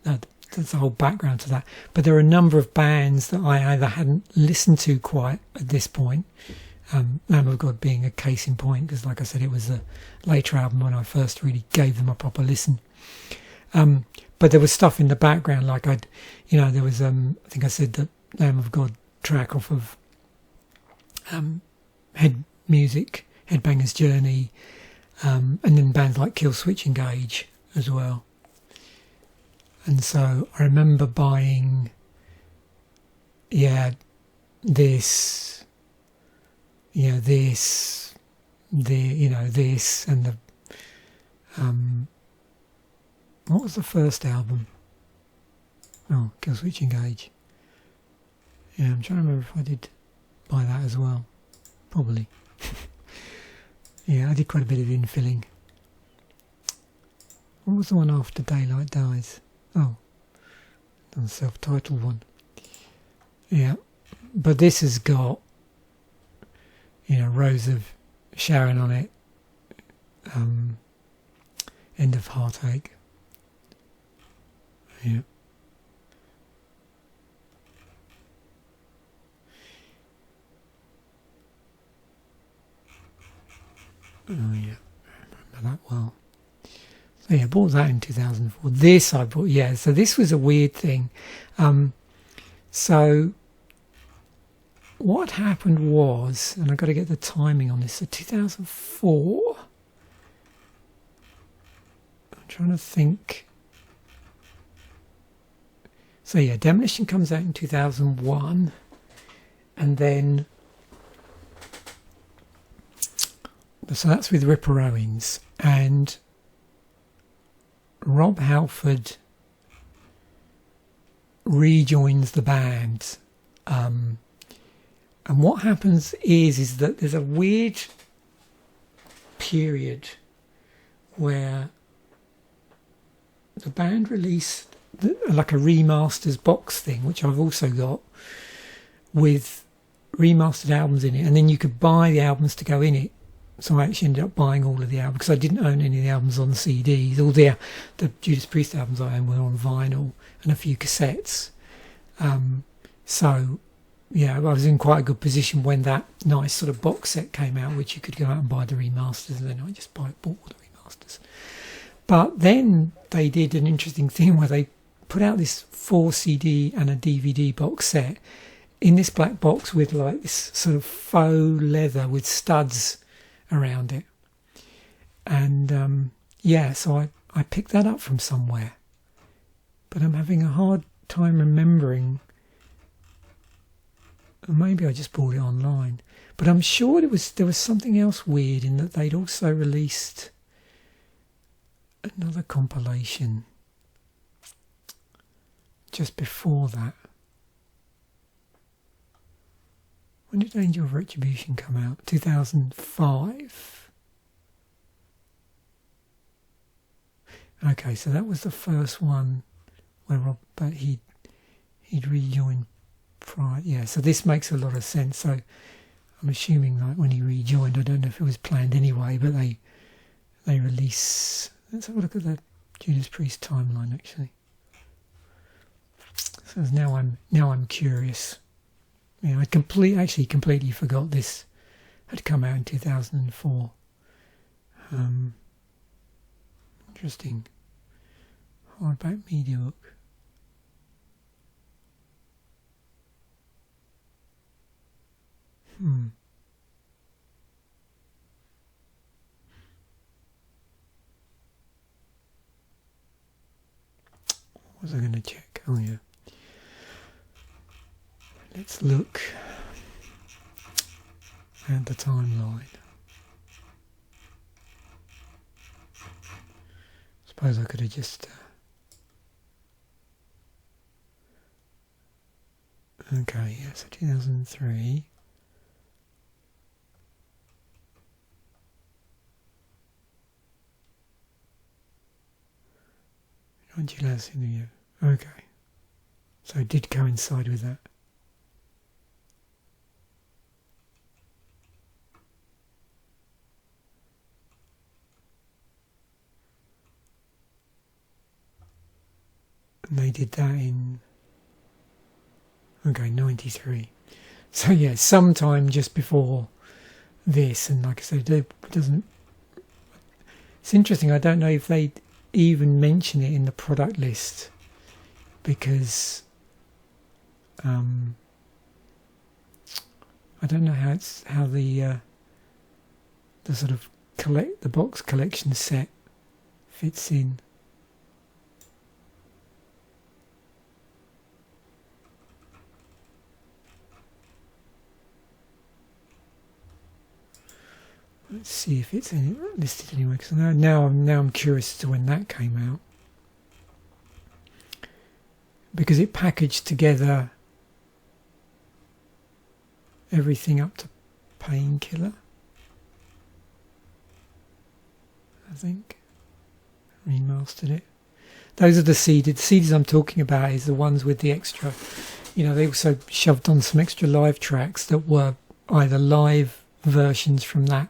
that's the whole background to that. But there are a number of bands that I either hadn't listened to quite at this point, Lamb of God being a case in point, because like I said, it was a later album when I first really gave them a proper listen. But there was stuff in the background, like there was I think I said the Lamb of God track off of Headbanger's Journey, and then bands like Kill Switch Engage as well. And so I remember buying this and the what was the first album? Oh, Kill Switch Engage. Yeah, I'm trying to remember if I did buy that as well. Probably. Yeah, I did quite a bit of infilling. What was the one after Daylight Dies? Oh, the self-titled one. Yeah, but this has got, Rose of Sharon on it. End of Heartache. Yeah. Oh yeah, I remember that well. So yeah, I bought that in 2004. This I bought, so this was a weird thing. So what happened was, and I've got to get the timing on this, so 2004, I'm trying to think. So yeah, Demolition comes out in 2001, and then so that's with Ripper Owens, and Rob Halford rejoins the band. And what happens is that there's a weird period where the band released like a remasters box thing, which I've also got, with remastered albums in it, and then you could buy the albums to go in it. So I actually ended up buying all of the albums because I didn't own any of the albums on CDs. All the Judas Priest albums I owned were on vinyl and a few cassettes. So yeah, I was in quite a good position when that nice sort of box set came out, which you could go out and buy the remasters, and then I just bought the remasters. But then they did an interesting thing where they put out this 4 CD and a DVD box set in this black box with like this sort of faux leather with studs around it. And so I picked that up from somewhere. But I'm having a hard time remembering. Maybe I just bought it online. But I'm sure there was something else weird in that they'd also released another compilation just before that. When did Angel of Retribution come out? 2005. Okay, so that was the first one where he'd rejoined prior. Yeah, so this makes a lot of sense. So I'm assuming like when he rejoined, I don't know if it was planned anyway, but they release. Let's have a look at the Judas Priest timeline actually. So now I'm curious. I completely forgot this had come out in 2004. Interesting. Hardback media book. What was I going to check? Oh yeah. Let's look at the timeline. Suppose I could have just... okay, yeah, so 2003. When you last seen the okay. So it did coincide with that. And they did that in 93. So yeah, sometime just before this, and like I said, it doesn't. It's interesting. I don't know if they even mention it in the product list because I don't know how the sort of the box collection set fits in. Let's see if it's listed anywhere. Because now I'm curious as to when that came out, because it packaged together everything up to Painkiller, I think. Remastered it. Those are the CDs. The CDs I'm talking about is the ones with the extra. They also shoved on some extra live tracks that were either live versions from that.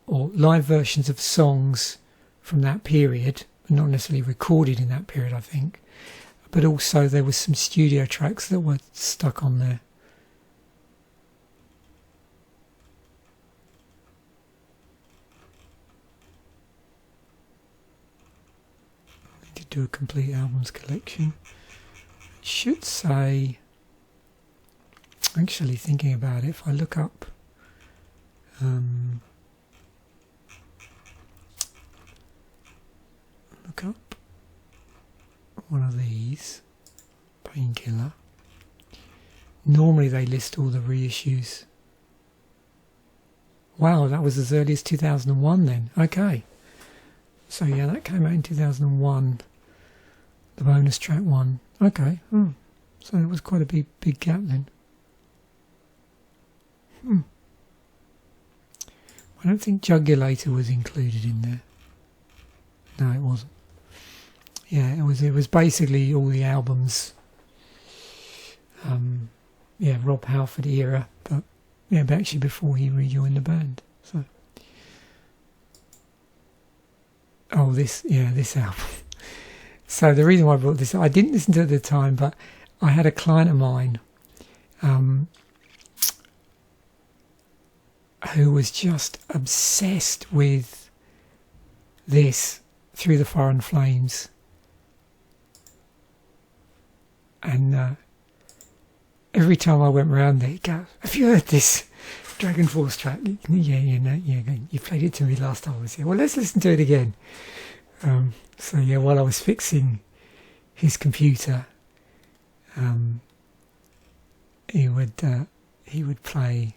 Or live versions of songs from that period, not necessarily recorded in that period, I think. But also there was some studio tracks that were stuck on there. I need to do a complete albums collection. It should say, actually thinking about it, if I look up one of these, Painkiller. Normally they list all the reissues. Wow, that was as early as 2001 then. Okay. So yeah, that came out in 2001. The bonus track one. Okay. So it was quite a big gap then. I don't think Jugulator was included in there. No, it wasn't. Yeah, it was basically all the albums. Rob Halford era, but actually before he rejoined the band. So, this album. So the reason why I brought this, I didn't listen to it at the time, but I had a client of mine who was just obsessed with this Through the Fire and Flames. And every time I went round there, he'd go, "Have you heard this Dragon Force track?" Yeah, you played it to me last time I was here. Well, let's listen to it again. While I was fixing his computer, he would play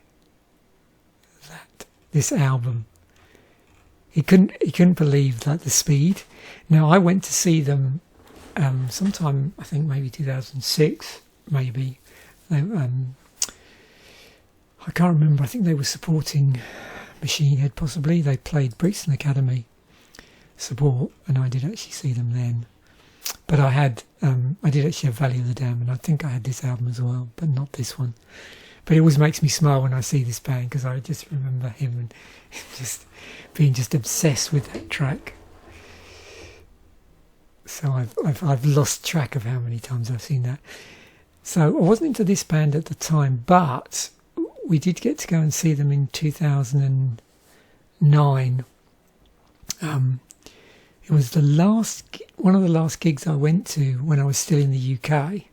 this album. He couldn't believe that the speed. Now I went to see them sometime, I think maybe 2006, maybe. I can't remember. I think they were supporting Machine Head, possibly. They played Brixton Academy support, and I did actually see them then. But I did actually have Valley of the Dam, and I think I had this album as well, but not this one. But it always makes me smile when I see this band, because I just remember him and just being obsessed with that track. So I've lost track of how many times I've seen that. So I wasn't into this band at the time, but we did get to go and see them in 2009. It was one of the last gigs I went to when I was still in the UK.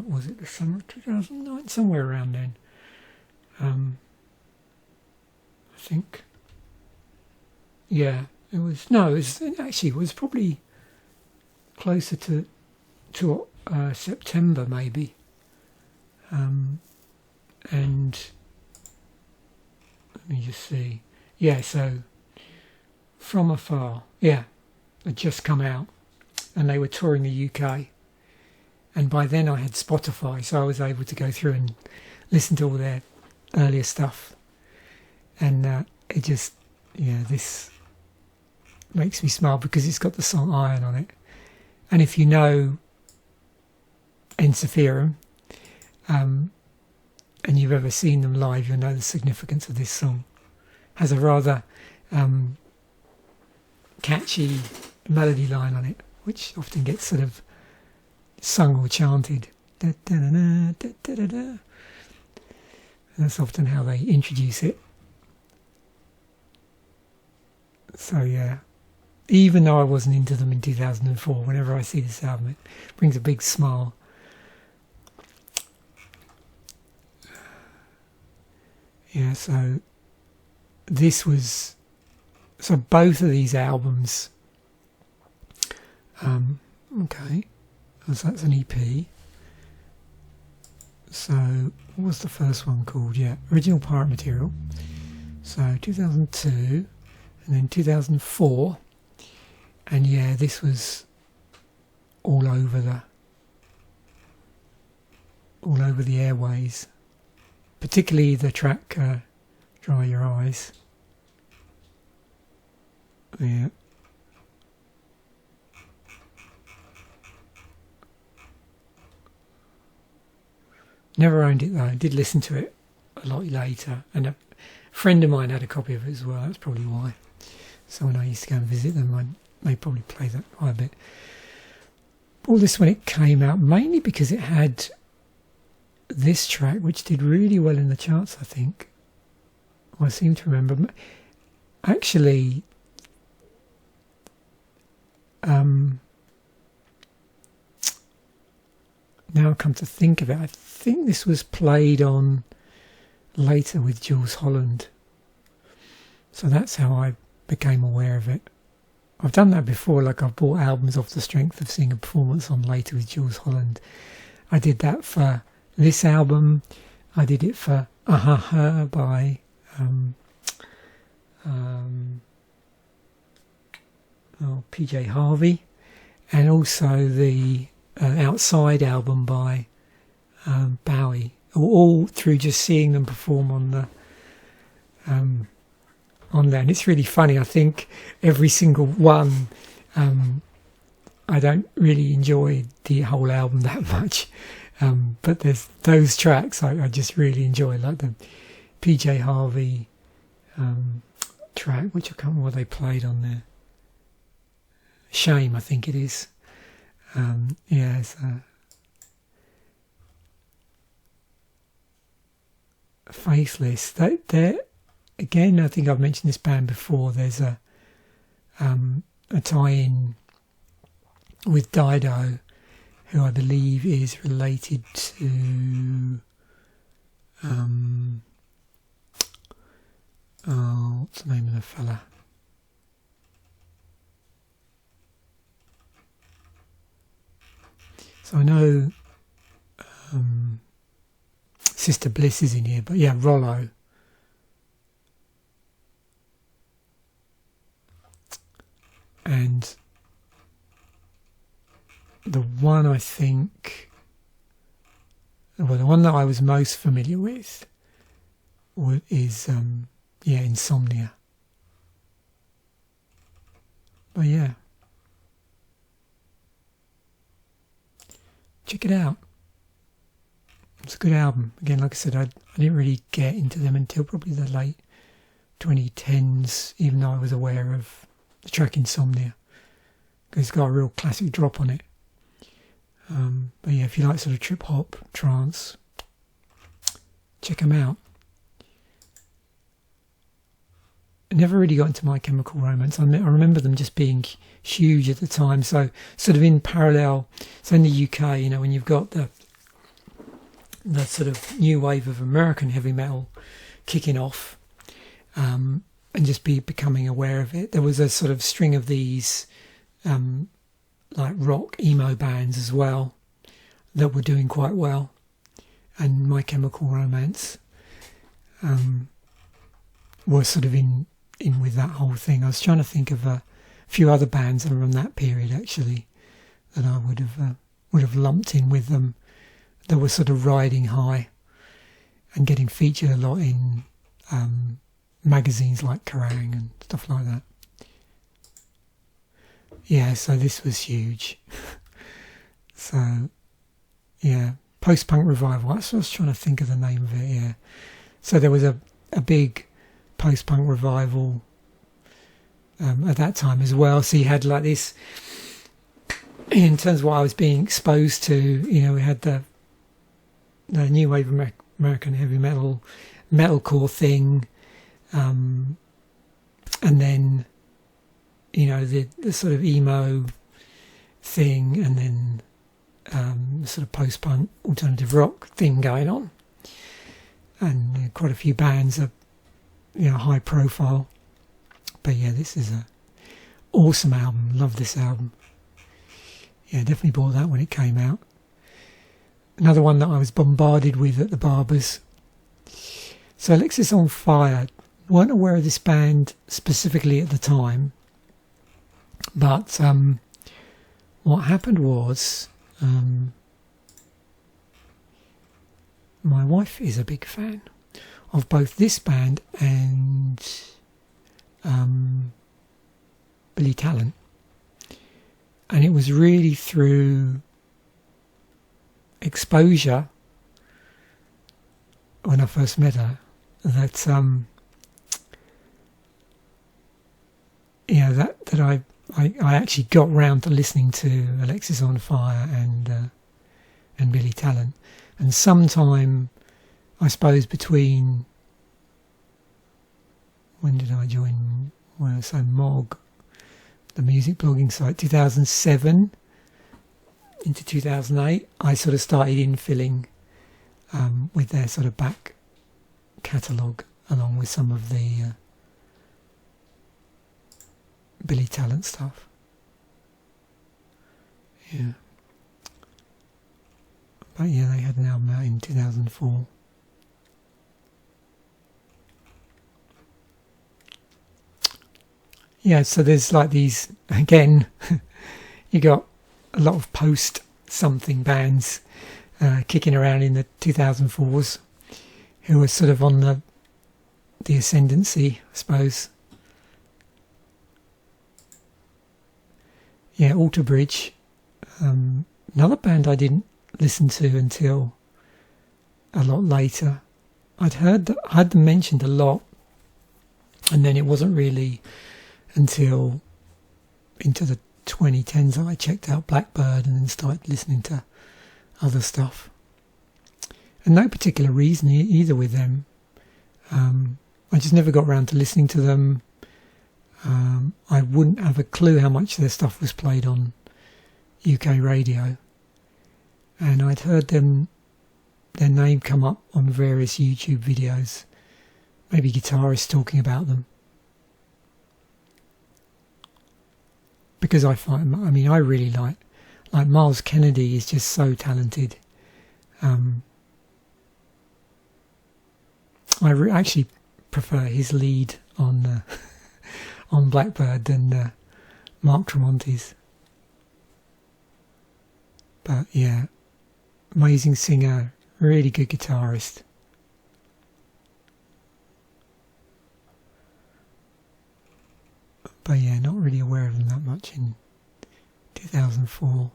Was it the summer of 2009? Somewhere around then. I think. Yeah, it was. No, it was probably closer to September maybe. And let me just see. Yeah, so From Afar. Yeah, had just come out, and they were touring the UK. And by then I had Spotify, so I was able to go through and listen to all their earlier stuff. And it just, this makes me smile because it's got the song Iron on it. And if you know Ensiferum, and you've ever seen them live, you'll know the significance of this song. Has a rather catchy melody line on it, which often gets sort of sung or chanted. Da, da, da, da, da, da, da, da. And that's often how they introduce it. So yeah, even though I wasn't into them in 2004, whenever I see this album, it brings a big smile. Yeah, so both of these albums, okay, so that's an EP. So what was the first one called? Yeah, Original Pirate Material. So 2002, and then 2004, and yeah, this was all over the airways. Particularly the track Dry Your Eyes. Yeah. Never owned it though. I did listen to it a lot later, and a friend of mine had a copy of it as well. That's probably why. So when I used to go and visit them, they probably play that quite a bit. All this when it came out, mainly because it had this track, which did really well in the charts, I think. I seem to remember. Actually, now I come to think of it, I think this was played on later with Jules Holland. So that's how I became aware of it. I've done that before, like I've bought albums off the strength of seeing a performance on later with Jules Holland. I did that for this album. I did it for Her by PJ Harvey, and also the Outside album by Bowie, all through just seeing them perform on there. And it's really funny, I think every single one, I don't really enjoy the whole album that much. But there's those tracks I just really enjoy, like the PJ Harvey track, which I can't remember what they played on there. Shame, I think it is. It's Faithless. They're, again, I think I've mentioned this band before. There's a tie-in with Dido, who I believe is related to what's the name of the fella? So I know Sister Bliss is in here, but yeah, Rollo. And the one I think, well, the one that I was most familiar with is, Insomnia. But yeah, check it out. It's a good album. Again, like I said, I didn't really get into them until probably the late 2010s, even though I was aware of the track Insomnia, because it's got a real classic drop on it. But yeah, if you like sort of trip hop, trance, check them out. I never really got into My Chemical Romance. I remember them just being huge at the time. So sort of in parallel, so in the UK, when you've got the sort of new wave of American heavy metal kicking off, and just becoming aware of it. There was a sort of string of these like rock emo bands as well that were doing quite well, and My Chemical Romance were sort of in with that whole thing. I was trying to think of a few other bands that were from that period actually that I would have lumped in with them, that were sort of riding high and getting featured a lot in magazines like Kerrang and stuff like that. Yeah, so this was huge. So, yeah, post-punk revival. That's what I was trying to think of the name of it, yeah. So there was a big post-punk revival at that time as well. So you had like this, in terms of what I was being exposed to, you know, we had the new wave of American heavy metalcore thing, and then, you know, the sort of emo thing, and then the sort of post-punk alternative rock thing going on, and quite a few bands are, you know, high profile. But yeah, this is a awesome album. Love this album. Yeah, definitely bought that when it came out. Another one that I was bombarded with at the Barbers. So Alexis on Fire, weren't aware of this band specifically at the time, but what happened was, my wife is a big fan of both this band and Billy Talent, and it was really through exposure when I first met her that that I actually got round to listening to Alexis on Fire and Billy Talent. And sometime, I suppose, between, when did I join? Well, so Mog, the music blogging site, 2007 into 2008, I sort of started infilling with their sort of back catalogue, along with some of the Billy Talent stuff. Yeah. But yeah, they had an album out in 2004. Yeah, so there's like these, again, you got a lot of post-something bands kicking around in the 2004s who were sort of on the ascendancy, I suppose. Yeah, Alter Bridge, another band I didn't listen to until a lot later. I'd heard them mentioned a lot, and then it wasn't really until into the 2010s that I checked out Blackbird and then started listening to other stuff. And no particular reason either with them. I just never got around to listening to them. I wouldn't have a clue how much their stuff was played on UK radio. And I'd heard their name come up on various YouTube videos, maybe guitarists talking about them. Because I really like Miles Kennedy is just so talented. I actually prefer his lead on on Blackbird than Mark Tremonti's. But yeah, amazing singer, really good guitarist. But yeah, not really aware of them that much in 2004.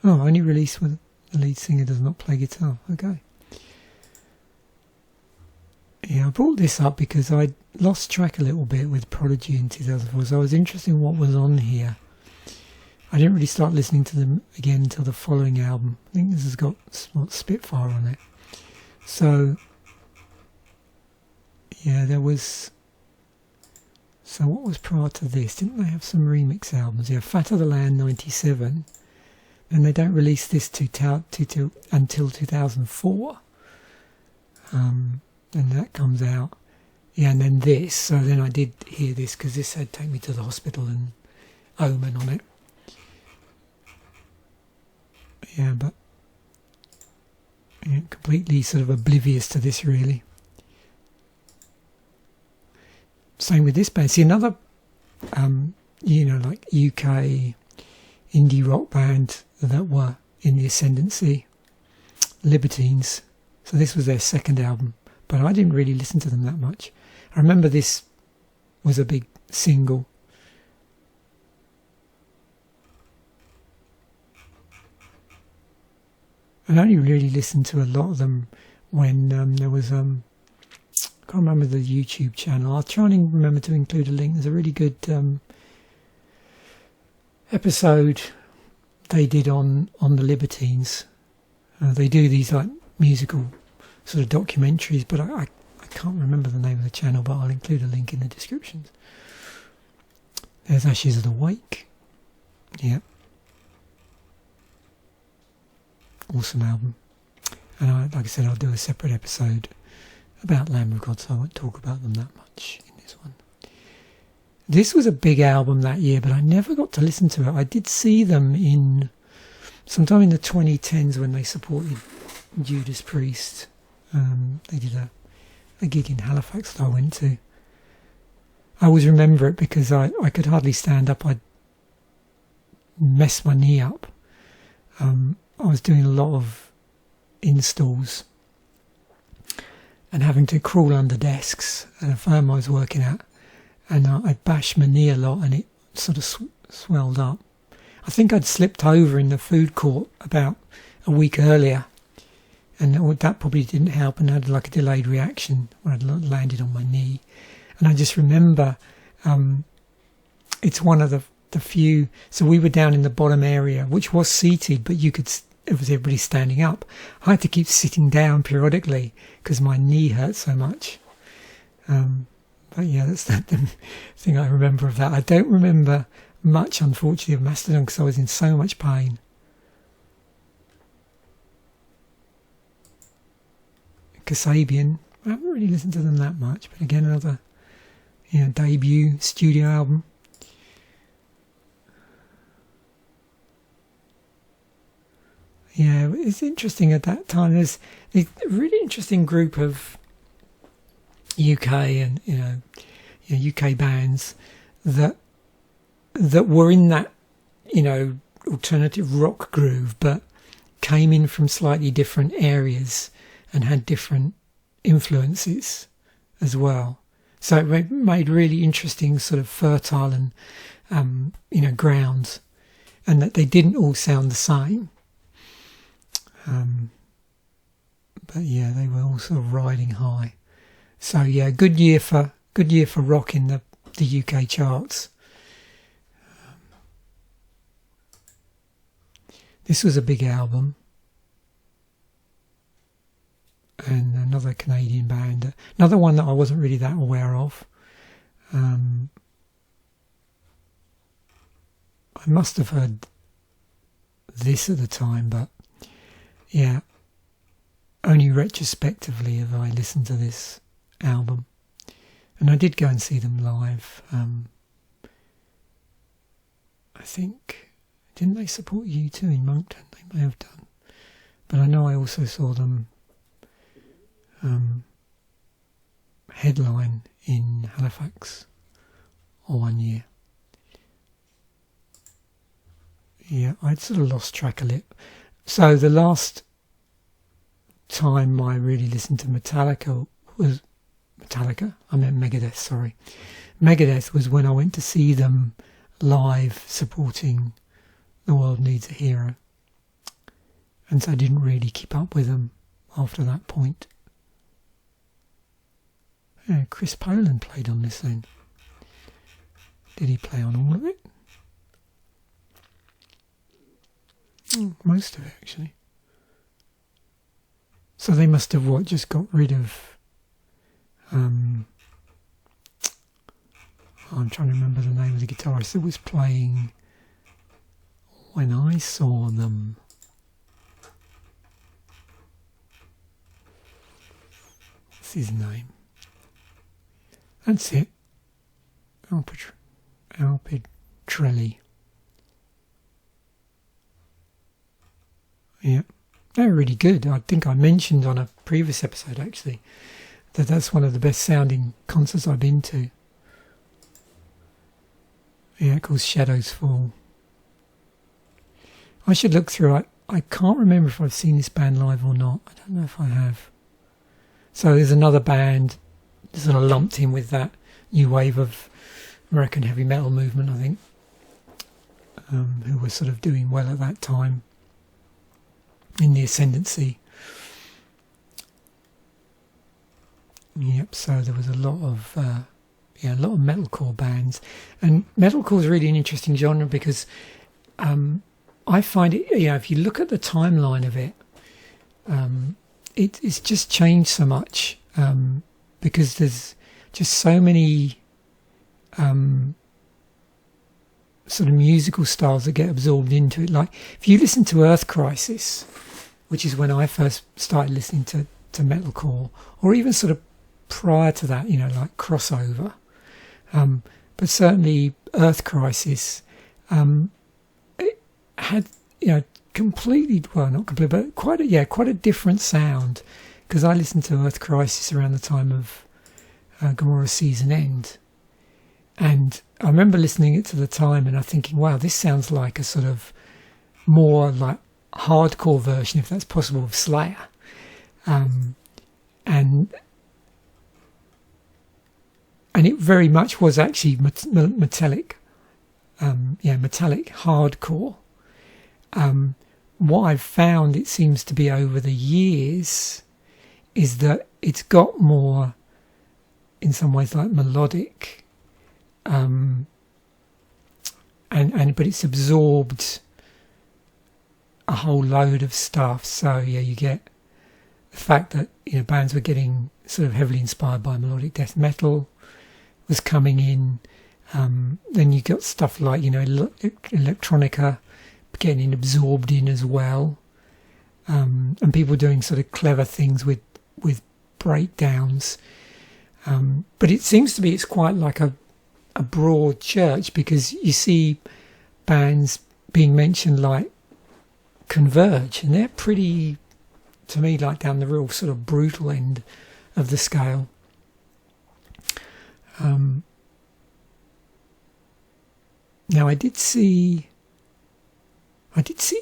Oh, only released when the lead singer does not play guitar. Okay. Yeah, I brought this up because I lost track a little bit with Prodigy in 2004, so I was interested in what was on here. I didn't really start listening to them again until the following album. I think this has got Spitfire on it. So, yeah, there was... So what was prior to this? Didn't they have some remix albums? Yeah, Fat of the Land 97. And they don't release this until 2004. and that comes out. Yeah, and then this. So then I did hear this because this said "Take Me to the Hospital" and "Omen" on it. Yeah, but yeah, completely sort of oblivious to this, really. Same with this band. See, another, like UK indie rock band that were in the ascendancy, Libertines. So this was their second album, but I didn't really listen to them that much. I remember this was a big single. I only really listened to a lot of them when there was I can't remember the YouTube channel. I'll try and remember to include a link. There's a really good episode they did on the Libertines. They do these like musical sort of documentaries, but I can't remember the name of the channel, but I'll include a link in the descriptions. There's Ashes of the Wake. Yeah. Awesome album. And like I said, I'll do a separate episode about Lamb of God, so I won't talk about them that much in this one. This was a big album that year, but I never got to listen to it. I did see them in sometime in the 2010s when they supported Judas Priest. They did a gig in Halifax that I went to. I always remember it because I could hardly stand up. I'd messed my knee up. I was doing a lot of installs and having to crawl under desks at a firm I was working at, and I bashed my knee a lot and it sort of swelled up. I think I'd slipped over in the food court about a week earlier, and that probably didn't help, and I had like a delayed reaction when I'd landed on my knee. And I just remember it's one of the few, so we were down in the bottom area, which was seated, but it was everybody standing up. I had to keep sitting down periodically because my knee hurt so much. But yeah, that's the thing I remember of that. I don't remember much, unfortunately, of Mastodon because I was in so much pain. Kasabian, I haven't really listened to them that much, but again, another debut studio album. Yeah, it's interesting at that time. There's a really interesting group of UK and UK bands that were in that alternative rock groove, but came in from slightly different areas and had different influences as well. So it made really interesting sort of fertile and grounds, and that they didn't all sound the same. But yeah, they were all sort of riding high. So yeah, good year for rock in the UK charts. This was a big album, and another Canadian band, another one that I wasn't really that aware of. I must have heard this at the time, but yeah, only retrospectively have I listened to this album. And I did go and see them live. I think, didn't they support U2 in Moncton? They may have done. But I know I also saw them headline in Halifax one year. Yeah, I'd sort of lost track of it. So the last time I really listened to Metallica, I meant Megadeth, sorry. Megadeth was when I went to see them live supporting The World Needs a Hero. And so I didn't really keep up with them after that point. Yeah, Chris Poland played on this then. Did he play on all of it? Most of it, actually. So they must have just got rid of I'm trying to remember the name of the guitarist that was playing when I saw them. What's his name? That's it. Alpitrelli. Yeah, they're really good. I think I mentioned on a previous episode actually that that's one of the best sounding concerts I've been to. Yeah, it calls Shadows Fall. I should look through it. I can't remember if I've seen this band live or not. I don't know if I have. So there's another band sort of lumped in with that new wave of American heavy metal movement, I think, who was sort of doing well at that time in the ascendancy. Yep, so there was a lot of metalcore bands, and metalcore is really an interesting genre because I find it, if you look at the timeline of it, it's just changed so much because there's just so many sort of musical styles that get absorbed into it. Like if you listen to Earth Crisis, which is when I first started listening to metalcore, or even sort of prior to that, like Crossover, but certainly Earth Crisis it had completely, well, not completely, but quite a different sound, because I listened to Earth Crisis around the time of Gomorrah's Season End, and I remember listening it to the time and I'm thinking, wow, this sounds like a sort of more like hardcore version, if that's possible, of Slayer, and it very much was actually metallic hardcore. What I've found, it seems to be over the years, is that it's got more, in some ways, like melodic, but it's absorbed a whole load of stuff. So yeah, you get the fact that bands were getting sort of heavily inspired by melodic death metal was coming in. Then you got stuff like electronica getting absorbed in as well, and people doing sort of clever things with breakdowns. But it seems to be it's quite like a broad church, because you see bands being mentioned like Converge, and they're pretty, to me, like down the real sort of brutal end of the scale. Now I did see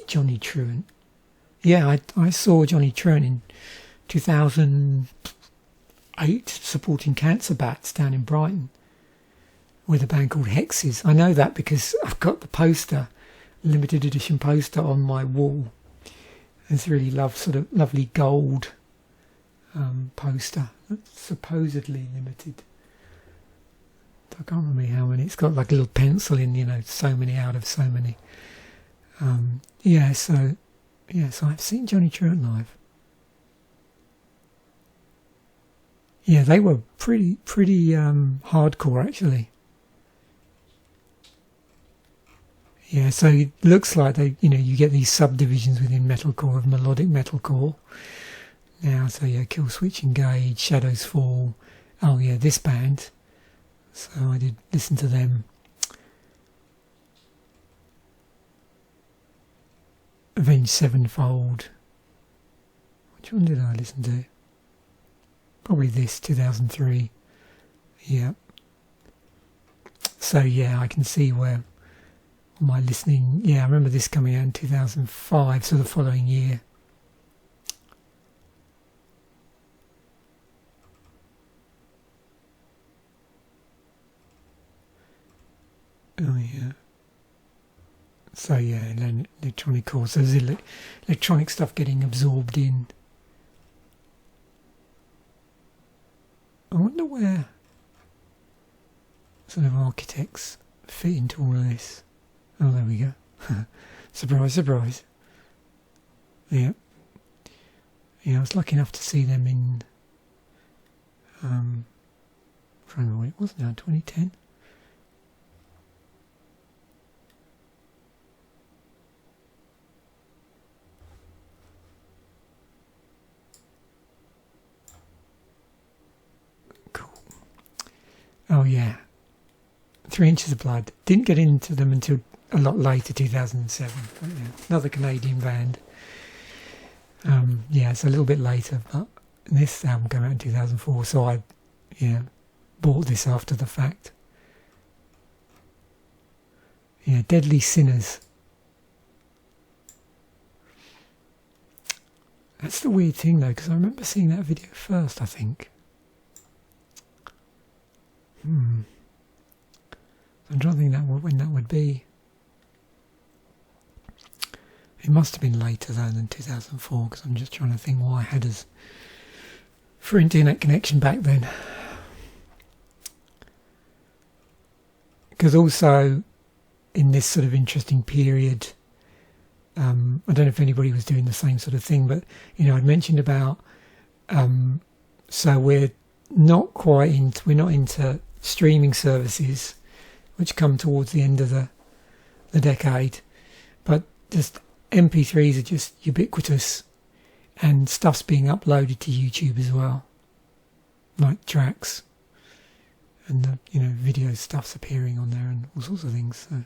Johnny Truant. Yeah, I saw Johnny Truant in 2008 supporting Cancer Bats down in Brighton with a band called Hexes. I know that because I've got the poster, limited edition poster, on my wall. It's a really lovely gold poster. That's supposedly limited. I can't remember how many. It's got like a little pencil in, so many out of so many. So I've seen Johnny Truant live. Yeah, they were pretty hardcore actually. Yeah, so it looks like they, you get these subdivisions within metalcore of melodic metalcore. Now, so yeah, Kill Switch Engage, Shadows Fall. Oh yeah, this band. So I did listen to them. Avenged Sevenfold. Which one did I listen to? Probably this, 2003. Yeah. So yeah, I can see where my listening... Yeah, I remember this coming out in 2005, so the following year. Oh yeah. So yeah, and then electronic core. So there's electronic stuff getting absorbed in. I wonder where sort of architects fit into all of this. Oh, there we go. Surprise, surprise. Yeah. Yeah, I was lucky enough to see them in... trying to remember when it was now, 2010? Oh yeah, 3 Inches of Blood. Didn't get into them until a lot later, 2007. But yeah, another Canadian band. Yeah, it's a little bit later, but this album came out in 2004, so I bought this after the fact. Yeah, Deadly Sinners. That's the weird thing though, because I remember seeing that video first, I think. I'm trying to think when that would be. It must have been later though than 2004, because I'm just trying to think why I had as for internet connection back then. Because also in this sort of interesting period, I don't know if anybody was doing the same sort of thing, but I'd mentioned about so we're not into streaming services, which come towards the end of the decade, but just MP3s are just ubiquitous, and stuff's being uploaded to YouTube as well, like tracks, and the video stuff's appearing on there and all sorts of things. So.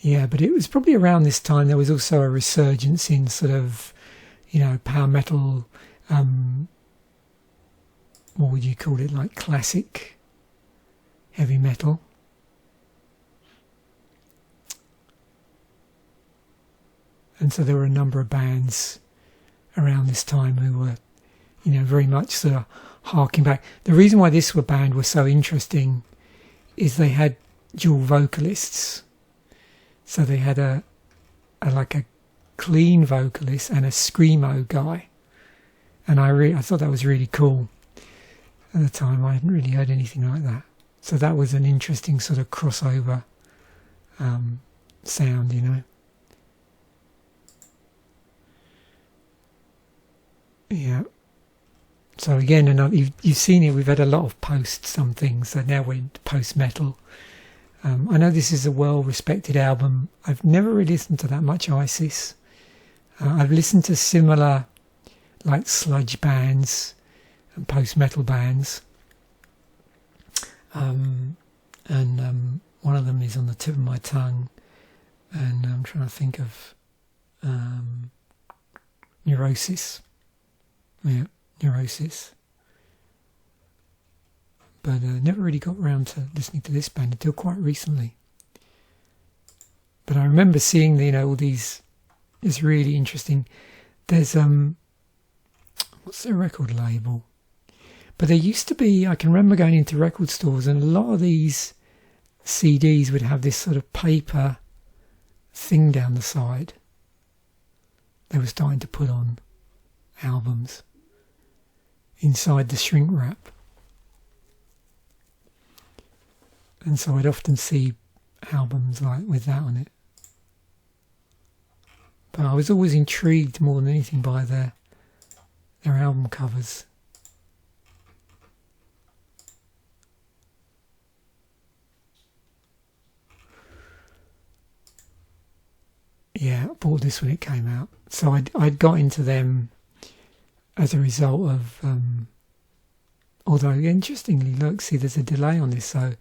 Yeah, but it was probably around this time there was also a resurgence in sort of, power metal, what would you call it, like classic heavy metal. And so there were a number of bands around this time who were, very much sort of harking back. The reason why this band was so interesting is they had dual vocalists. So they had a clean vocalist and a screamo guy, and I thought that was really cool. At the time, I hadn't really heard anything like that. So that was an interesting sort of crossover sound, Yeah. So again, you've seen it. We've had a lot of post some things. So now we're into post metal. I know this is a well-respected album. I've never really listened to that much ISIS. I've listened to similar, like sludge bands and post-metal bands. And one of them is on the tip of my tongue. And I'm trying to think of Neurosis. Yeah, Neurosis. But never really got around to listening to this band until quite recently. But I remember seeing, all these. It's really interesting. There's what's their record label? But there used to be. I can remember going into record stores, and a lot of these CDs would have this sort of paper thing down the side. They were starting to put on albums inside the shrink wrap. And so I'd often see albums like with that on it. But I was always intrigued more than anything by their album covers. Yeah, I bought this when it came out. So I'd got into them as a result of... although, interestingly, look, see, there's a delay on this, so...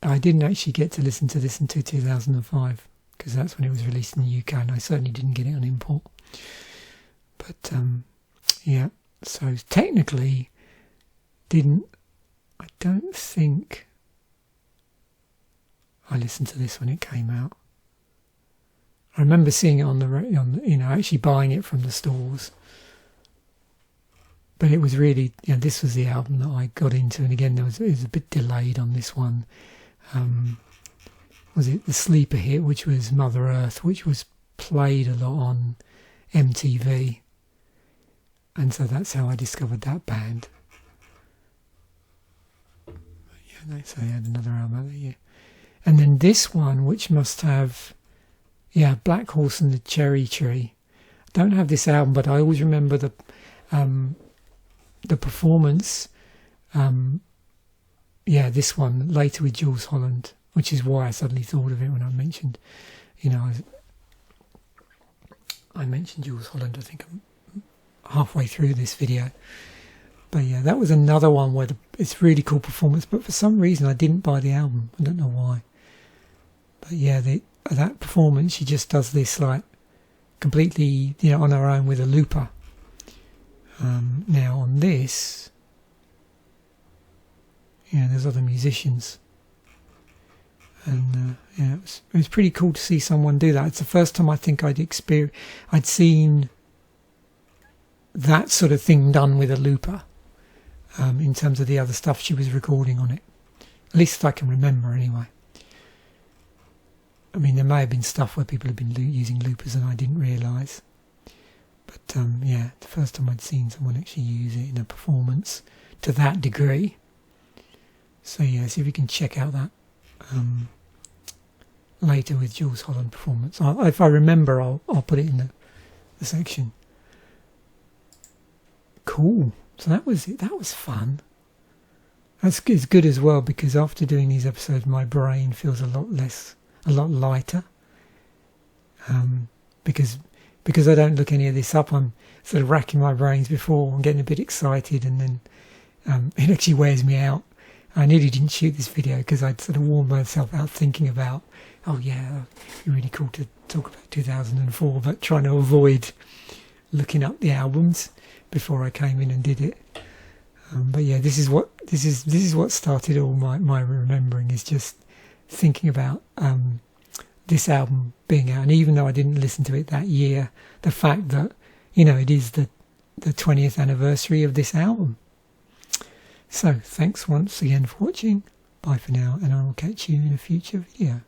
I didn't actually get to listen to this until 2005, because that's when it was released in the UK, and I certainly didn't get it on import. But, yeah, so technically, I don't think I listened to this when it came out. I remember seeing it on the actually buying it from the stores. But it was really, this was the album that I got into, and again, it was a bit delayed on this one. Was it the sleeper hit, which was Mother Earth, which was played a lot on MTV, and so that's how I discovered that band. Yeah, they say they had another album that year, and then this one, which must have, Black Horse and the Cherry Tree. I don't have this album, but I always remember the performance. This one later with Jules Holland, which is why I suddenly thought of it when I mentioned, I mentioned Jules Holland, I think, halfway through this video. But yeah, that was another one where it's really cool performance, but for some reason I didn't buy the album. I don't know why. But yeah, that performance, she just does this like completely, on her own with a looper. Now on this, there's other musicians, and it was pretty cool to see someone do that. It's the first time I think I'd seen that sort of thing done with a looper. In terms of the other stuff she was recording on it, at least I can remember anyway. I mean, there may have been stuff where people have been using loopers and I didn't realise. But the first time I'd seen someone actually use it in a performance to that degree. So yeah, see if we can check out that later with Jules Holland performance. If I remember, I'll put it in the section. Cool. So that was it. That was fun. It's good as well, because after doing these episodes, my brain feels a lot lighter. Because I don't look any of this up, I'm sort of racking my brains before. I'm getting a bit excited, and then it actually wears me out. I nearly didn't shoot this video because I'd sort of worn myself out thinking about, it'd be really cool to talk about 2004, but trying to avoid looking up the albums before I came in and did it. But yeah, this is what started all my remembering, is just thinking about this album being out. And even though I didn't listen to it that year, the fact that it is the 20th anniversary of this album. So thanks once again for watching. Bye for now, and I will catch you in a future video.